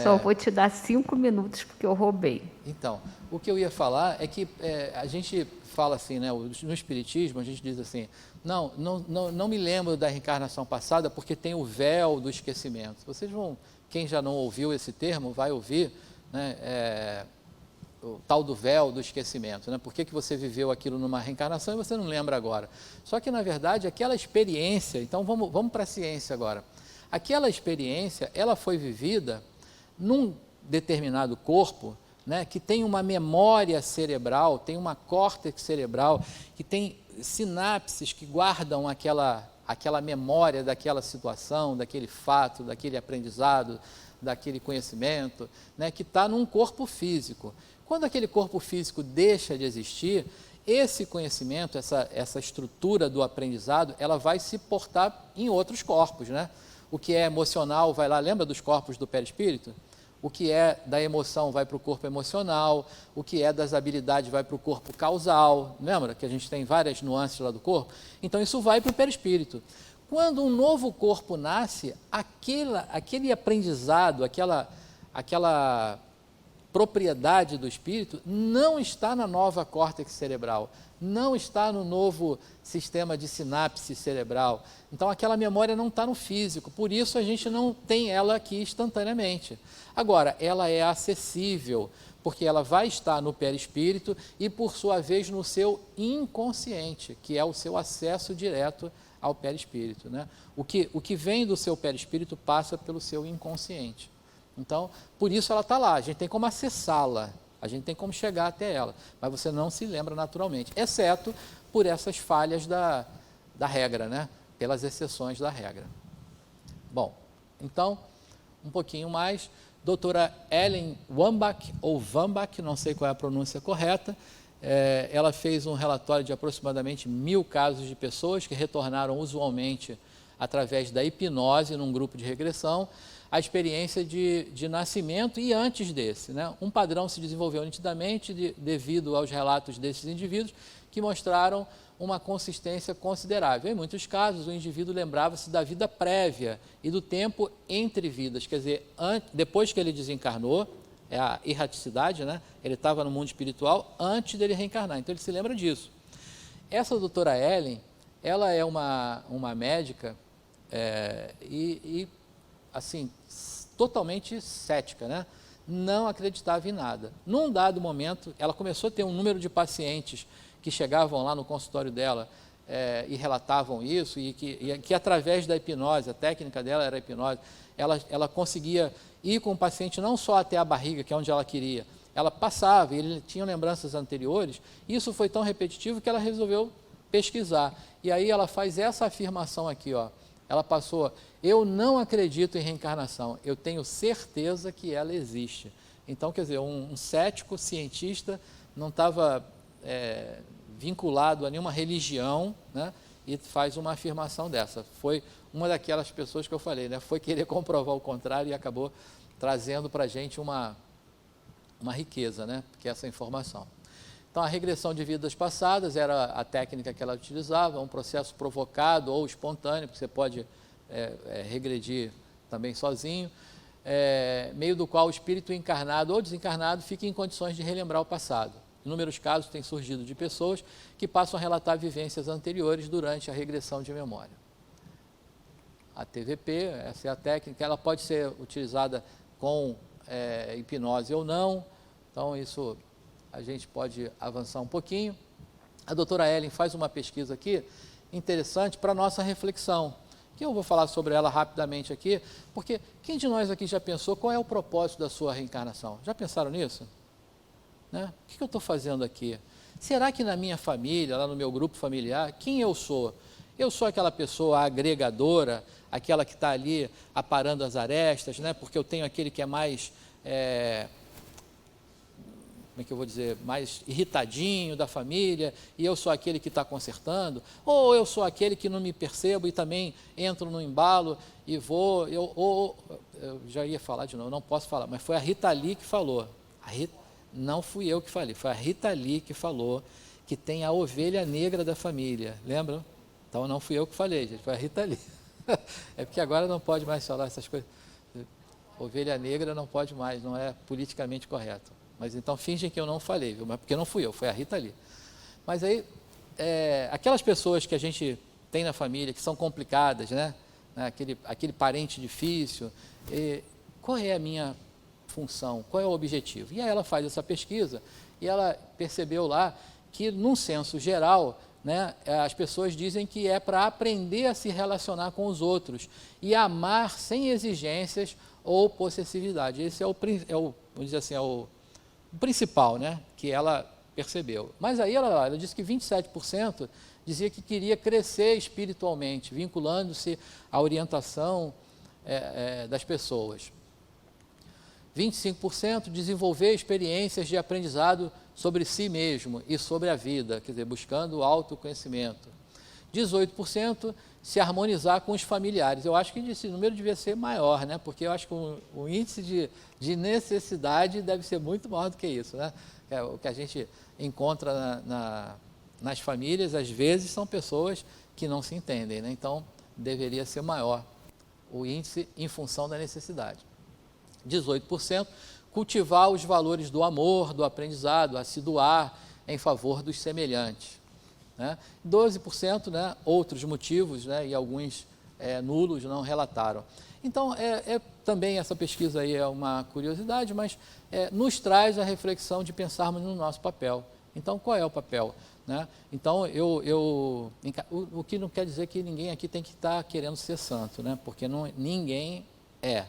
[SPEAKER 7] Só vou te dar 5 minutos porque eu roubei.
[SPEAKER 1] Então, o que eu ia falar é que a gente fala assim, né, no Espiritismo, a gente diz assim, não me lembro da reencarnação passada porque tem o véu do esquecimento. Vocês vão, quem já não ouviu esse termo, vai ouvir, né, o tal do véu do esquecimento. Né? Por que você viveu aquilo numa reencarnação e você não lembra agora? Só que, na verdade, aquela experiência, então vamos para a ciência agora. Aquela experiência, ela foi vivida num determinado corpo, né, que tem uma memória cerebral, tem uma córtex cerebral, que tem sinapses que guardam aquela memória daquela situação, daquele fato, daquele aprendizado, daquele conhecimento, né, que está num corpo físico. Quando aquele corpo físico deixa de existir, esse conhecimento, essa estrutura do aprendizado, ela vai se portar em outros corpos, né? O que é emocional vai lá, lembra dos corpos do perispírito? O que é da emoção vai para o corpo emocional, o que é das habilidades vai para o corpo causal, lembra que a gente tem várias nuances lá do corpo? Então isso vai para o perispírito. Quando um novo corpo nasce, aquele aprendizado, aquela propriedade do espírito não está na nova córtex cerebral, não está no novo sistema de sinapse cerebral. Então, aquela memória não está no físico, por isso a gente não tem ela aqui instantaneamente. Agora, ela é acessível, porque ela vai estar no perispírito e, por sua vez, no seu inconsciente, que é o seu acesso direto ao perispírito, né? O que vem do seu perispírito passa pelo seu inconsciente. Então, por isso ela está lá, a gente tem como acessá-la, a gente tem como chegar até ela, mas você não se lembra naturalmente, exceto por essas falhas da regra, né? Pelas exceções da regra. Bom, então, um pouquinho mais, doutora Ellen Wambach, ou Wambach, não sei qual é a pronúncia correta, ela fez um relatório de aproximadamente 1000 casos de pessoas que retornaram usualmente através da hipnose num grupo de regressão, a experiência de nascimento e antes desse, né? Um padrão se desenvolveu nitidamente devido aos relatos desses indivíduos que mostraram uma consistência considerável. Em muitos casos, o indivíduo lembrava-se da vida prévia e do tempo entre vidas, quer dizer, depois que ele desencarnou, é a erraticidade, né? Ele estava no mundo espiritual antes dele reencarnar, então ele se lembra disso. Essa doutora Ellen, ela é uma médica assim, totalmente cética, né? Não acreditava em nada. Num dado momento, ela começou a ter um número de pacientes que chegavam lá no consultório dela e relatavam isso, e que através da hipnose, a técnica dela era a hipnose, ela conseguia ir com o paciente não só até a barriga, que é onde ela queria, ela passava, e ele tinha lembranças anteriores, isso foi tão repetitivo que ela resolveu pesquisar. E aí ela faz essa afirmação aqui, ó. Ela passou: eu não acredito em reencarnação, eu tenho certeza que ela existe. Então, quer dizer, um cético cientista não estava vinculado a nenhuma religião, né, e faz uma afirmação dessa. Foi uma daquelas pessoas que eu falei, né, foi querer comprovar o contrário e acabou trazendo para a gente uma riqueza, né, que é essa informação. Então, a regressão de vidas passadas era a técnica que ela utilizava, um processo provocado ou espontâneo, porque você pode regredir também sozinho, meio do qual o espírito encarnado ou desencarnado fica em condições de relembrar o passado. Inúmeros casos têm surgido de pessoas que passam a relatar vivências anteriores durante a regressão de memória. A TVP, essa é a técnica, ela pode ser utilizada com hipnose ou não, então isso a gente pode avançar um pouquinho. A doutora Ellen faz uma pesquisa aqui interessante para a nossa reflexão, que eu vou falar sobre ela rapidamente aqui, porque quem de nós aqui já pensou qual é o propósito da sua reencarnação? Já pensaram nisso? Né? O que eu estou fazendo aqui? Será que na minha família, lá no meu grupo familiar, quem eu sou? Eu sou aquela pessoa agregadora, aquela que está ali aparando as arestas, né? Porque eu tenho aquele que é mais, como é que eu vou dizer, mais irritadinho da família, e eu sou aquele que está consertando, ou eu sou aquele que não me percebo e também entro no embalo e vou, eu já ia falar de novo, não posso falar, mas foi a Rita Lee que falou, não fui eu que falei, foi a Rita Lee que falou que tem a ovelha negra da família, lembram? Então não fui eu que falei, gente, foi a Rita Lee. É porque agora não pode mais falar essas coisas. Ovelha negra não pode mais, não é politicamente correto. Mas então fingem que eu não falei, viu? Mas porque não fui eu, foi a Rita Lee. Mas aí, aquelas pessoas que a gente tem na família, que são complicadas, né? Aquele parente difícil, qual é a minha função, qual é o objetivo? E aí ela faz essa pesquisa e ela percebeu lá que, num senso geral, né, as pessoas dizem que é para aprender a se relacionar com os outros e amar sem exigências ou possessividade. Esse vamos dizer assim, é o principal, né, que ela percebeu. Mas aí ela disse que 27% dizia que queria crescer espiritualmente, vinculando-se à orientação das pessoas. 25% desenvolver experiências de aprendizado sobre si mesmo e sobre a vida, quer dizer, buscando o autoconhecimento. 18% se harmonizar com os familiares. Eu acho que esse número devia ser maior, né? Porque eu acho que o índice de necessidade deve ser muito maior do que isso, né? O que a gente encontra nas famílias, às vezes, são pessoas que não se entendem, né? Então, deveria ser maior o índice em função da necessidade. 18% cultivar os valores do amor, do aprendizado, a se doar em favor dos semelhantes. Né? 12%, né, outros motivos, né, e alguns nulos não relataram. Então, também essa pesquisa aí é uma curiosidade, mas nos traz a reflexão de pensarmos no nosso papel. Então, qual é o papel? Né? Então, o que não quer dizer que ninguém aqui tem que estar querendo ser santo, né? Porque ninguém é.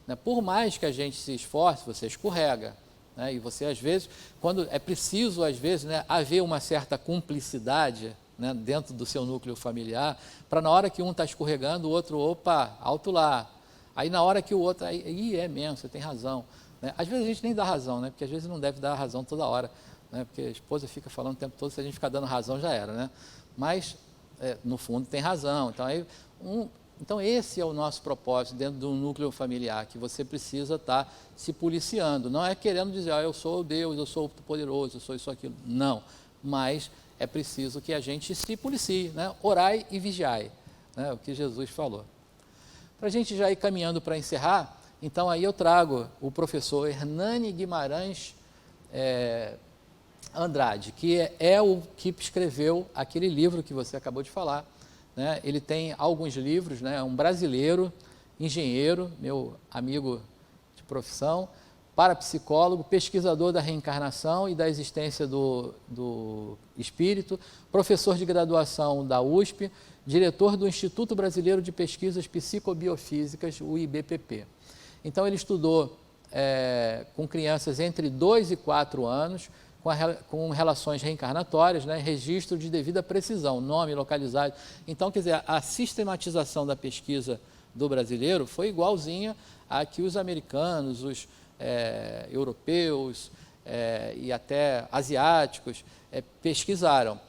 [SPEAKER 1] Né? Por mais que a gente se esforce, você escorrega. Né? E você, às vezes, quando é preciso, às vezes, né, haver uma certa cumplicidade, né, dentro do seu núcleo familiar, para na hora que um está escorregando, o outro, opa, alto lá. Aí na hora que o outro, aí é mesmo, você tem razão. Né? Às vezes a gente nem dá razão, né? Porque às vezes não deve dar razão toda hora. Né? Porque a esposa fica falando o tempo todo, se a gente ficar dando razão já era. Né? Mas, no fundo, tem razão. Então, esse é o nosso propósito dentro do núcleo familiar, que você precisa estar se policiando. Não é querendo dizer, eu sou Deus, eu sou poderoso, eu sou isso, aquilo. Não, mas é preciso que a gente se policie, né? Orai e vigiai, né? O que Jesus falou. Para a gente já ir caminhando para encerrar, então aí eu trago o professor Hernani Guimarães Andrade, que é o que escreveu aquele livro que você acabou de falar. Né? Ele tem alguns livros, né? Um brasileiro, engenheiro, meu amigo de profissão, parapsicólogo, pesquisador da reencarnação e da existência do espírito, professor de graduação da USP, diretor do Instituto Brasileiro de Pesquisas Psicobiofísicas, o IBPP. Então, ele estudou com crianças entre 2 e 4 anos, com relações reencarnatórias, né, registro de devida precisão, nome, localizado. Então, quer dizer, a sistematização da pesquisa do brasileiro foi igualzinha a que os americanos, os europeus e até asiáticos pesquisaram.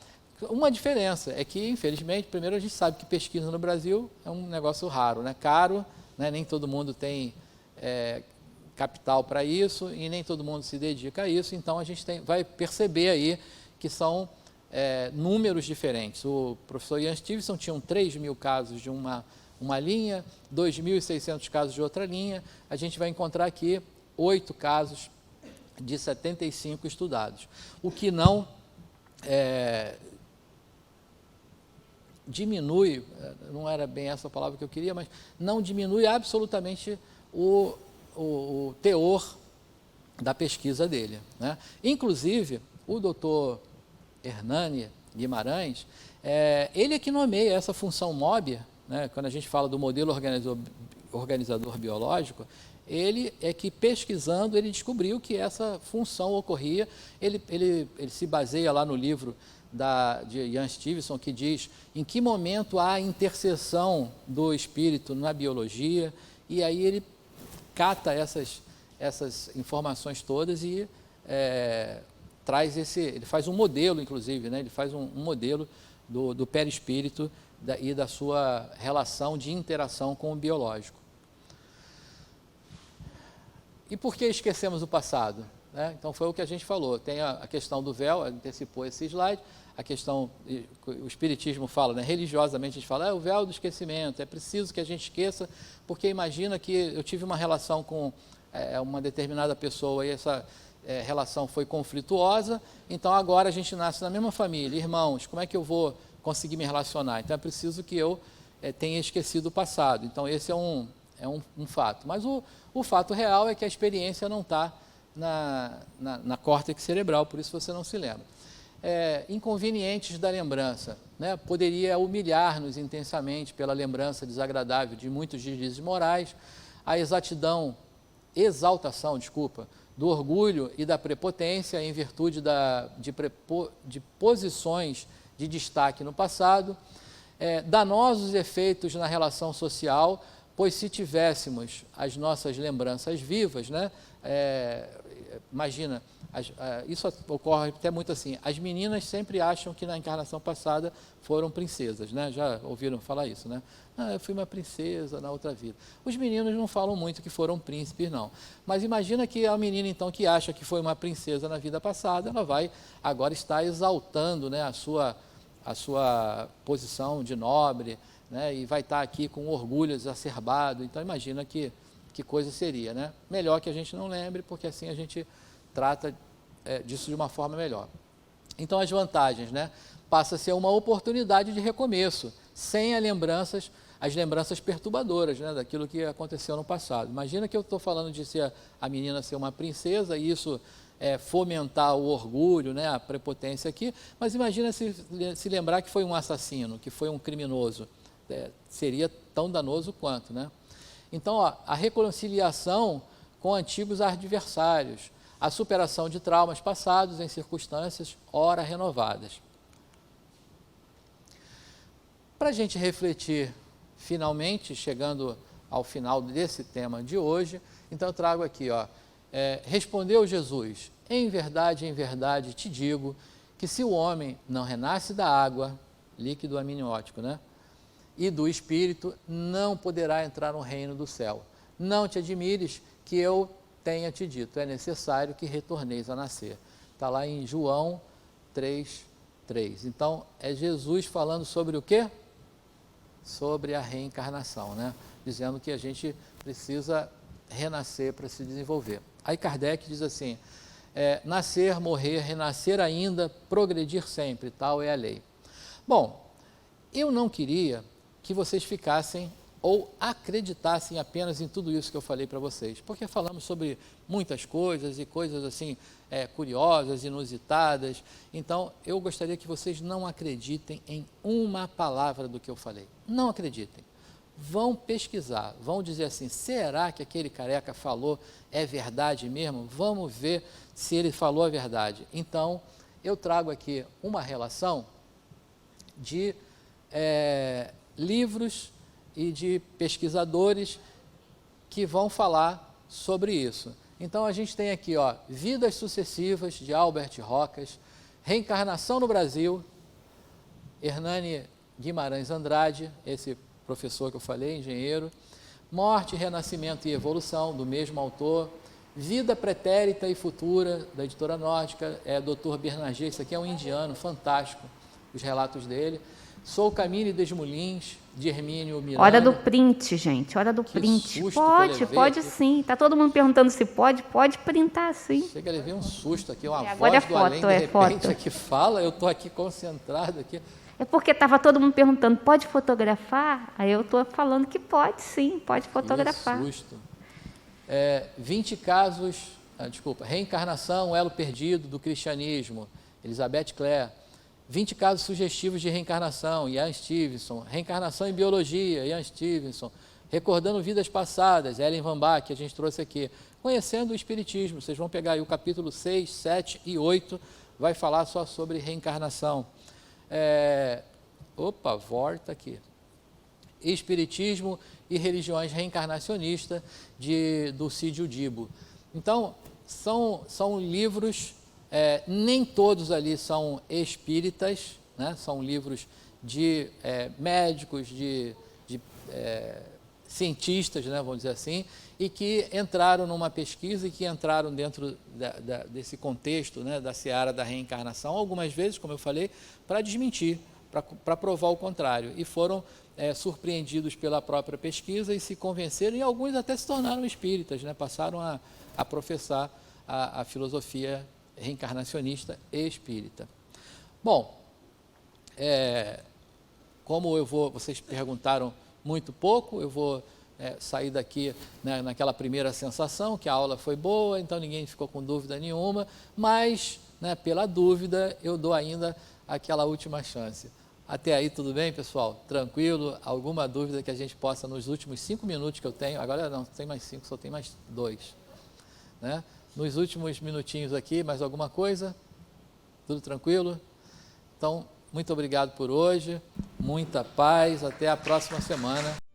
[SPEAKER 1] Uma diferença é que, infelizmente, primeiro a gente sabe que pesquisa no Brasil é um negócio raro, né? Caro, né? Nem todo mundo tem capital para isso e nem todo mundo se dedica a isso, então a gente vai perceber aí que são números diferentes. O professor Ian Stevenson tinha 3.000 casos de uma linha, 2.600 casos de outra linha, a gente vai encontrar aqui 8 casos de 75 estudados, o que não diminui, não era bem essa a palavra que eu queria, mas não diminui absolutamente o teor da pesquisa dele. Né? Inclusive, o doutor Hernani Guimarães, ele é que nomeia essa função MOB, né? Quando a gente fala do modelo organizador biológico, ele é que pesquisando, ele descobriu que essa função ocorria, ele se baseia lá no livro de Ian Stevenson, que diz em que momento há interseção do espírito na biologia, e aí ele cata essas informações todas e traz ele faz um modelo, inclusive, né? Ele faz um modelo do perispírito e da sua relação de interação com o biológico. E por que esquecemos o passado? Né? Então, foi o que a gente falou. Tem a questão do véu, antecipou esse slide, a questão, o Espiritismo fala, né? Religiosamente a gente fala, o véu do esquecimento, é preciso que a gente esqueça, porque imagina que eu tive uma relação com uma determinada pessoa e essa relação foi conflituosa, então agora a gente nasce na mesma família, irmãos, como é que eu vou conseguir me relacionar? Então é preciso que eu tenha esquecido o passado. Então esse é um fato. Mas o fato real é que a experiência não está na córtex cerebral, por isso você não se lembra. Inconvenientes da lembrança, né? Poderia humilhar-nos intensamente pela lembrança desagradável de muitos deslizes morais, a exaltação do orgulho e da prepotência em virtude de posições de destaque no passado, danosos efeitos na relação social, pois se tivéssemos as nossas lembranças vivas, né? Imagina, isso ocorre até muito assim, as meninas sempre acham que na encarnação passada foram princesas, né? Já ouviram falar isso, né? Eu fui uma princesa na outra vida. Os meninos não falam muito que foram príncipes, não. Mas imagina que a menina, então, que acha que foi uma princesa na vida passada, ela vai agora estar exaltando, né, a sua posição de nobre, né, e vai estar aqui com orgulho exacerbado. Então, imagina que que coisa seria, né? Melhor que a gente não lembre, porque assim a gente trata disso de uma forma melhor. Então, as vantagens, né? Passa a ser uma oportunidade de recomeço, sem as lembranças perturbadoras, né? Daquilo que aconteceu no passado. Imagina que eu estou falando de ser a menina ser uma princesa e isso fomentar o orgulho, né? A prepotência aqui, mas imagina se lembrar que foi um assassino, que foi um criminoso. Seria tão danoso quanto, né? Então, ó, a reconciliação com antigos adversários, a superação de traumas passados em circunstâncias ora renovadas. Para a gente refletir, finalmente, chegando ao final desse tema de hoje, então eu trago aqui, ó, respondeu Jesus, em verdade, te digo, que se o homem não renasce da água, líquido amniótico, né? E do Espírito, não poderá entrar no reino do céu. Não te admires que eu tenha te dito, é necessário que retorneis a nascer. Está lá em João 3:3. Então, é Jesus falando sobre o quê? Sobre a reencarnação, né? Dizendo que a gente precisa renascer para se desenvolver. Aí Kardec diz assim, nascer, morrer, renascer ainda, progredir sempre, tal é a lei. Bom, eu não queria que vocês ficassem ou acreditassem apenas em tudo isso que eu falei para vocês, porque falamos sobre muitas coisas e coisas assim curiosas, inusitadas. Então, eu gostaria que vocês não acreditem em uma palavra do que eu falei. Não acreditem. Vão pesquisar, vão dizer assim, será que aquele careca falou é verdade mesmo? Vamos ver se ele falou a verdade. Então, eu trago aqui uma relação de livros e de pesquisadores que vão falar sobre isso. Então, a gente tem aqui, ó, Vidas Sucessivas, de Albert Rocas, Reencarnação no Brasil, Hernani Guimarães Andrade, esse professor que eu falei, engenheiro, Morte, Renascimento e Evolução, do mesmo autor, Vida Pretérita e Futura, da editora nórdica, Dr. Bernanger, isso aqui é um indiano, fantástico, os relatos dele, Sou Camille Desmoulins, de Hermínio Miranda.
[SPEAKER 7] Hora do print, gente, hora do print. Pode sim. Está todo mundo perguntando se pode printar sim.
[SPEAKER 1] Chega a levar um susto aqui, uma
[SPEAKER 7] agora
[SPEAKER 1] voz do além, de repente, aqui fala, eu estou aqui concentrado. Aqui.
[SPEAKER 7] É porque estava todo mundo perguntando, pode fotografar? Aí eu estou falando que pode sim, pode fotografar.
[SPEAKER 1] Que susto. 20 casos, Reencarnação, Elo Perdido do Cristianismo, Elizabeth Clare. 20 casos sugestivos de reencarnação, Ian Stevenson. Reencarnação em Biologia, Ian Stevenson. Recordando Vidas Passadas, Ellen Van Bach, que a gente trouxe aqui. Conhecendo o Espiritismo, vocês vão pegar aí o capítulo 6, 7 e 8, vai falar só sobre reencarnação. Volta aqui. Espiritismo e Religiões Reencarnacionistas, do Cid Udibo. Então, são livros... nem todos ali são espíritas, né? São livros de médicos, de cientistas, né? Vamos dizer assim, e que entraram numa pesquisa e que entraram dentro desse contexto, né? Da seara da reencarnação, algumas vezes, como eu falei, para desmentir, para provar o contrário, e foram surpreendidos pela própria pesquisa e se convenceram, e alguns até se tornaram espíritas, né? Passaram a professar a filosofia reencarnacionista e espírita. Bom, como vocês perguntaram muito pouco, eu vou sair daqui, né, naquela primeira sensação, que a aula foi boa, então ninguém ficou com dúvida nenhuma, mas, né, pela dúvida, eu dou ainda aquela última chance. Até aí, tudo bem, pessoal? Tranquilo? Alguma dúvida que a gente possa, nos últimos 5 minutos que eu tenho, agora não tem mais 5, só tem mais 2, né? Nos últimos minutinhos aqui, mais alguma coisa? Tudo tranquilo? Então, muito obrigado por hoje, muita paz, até a próxima semana.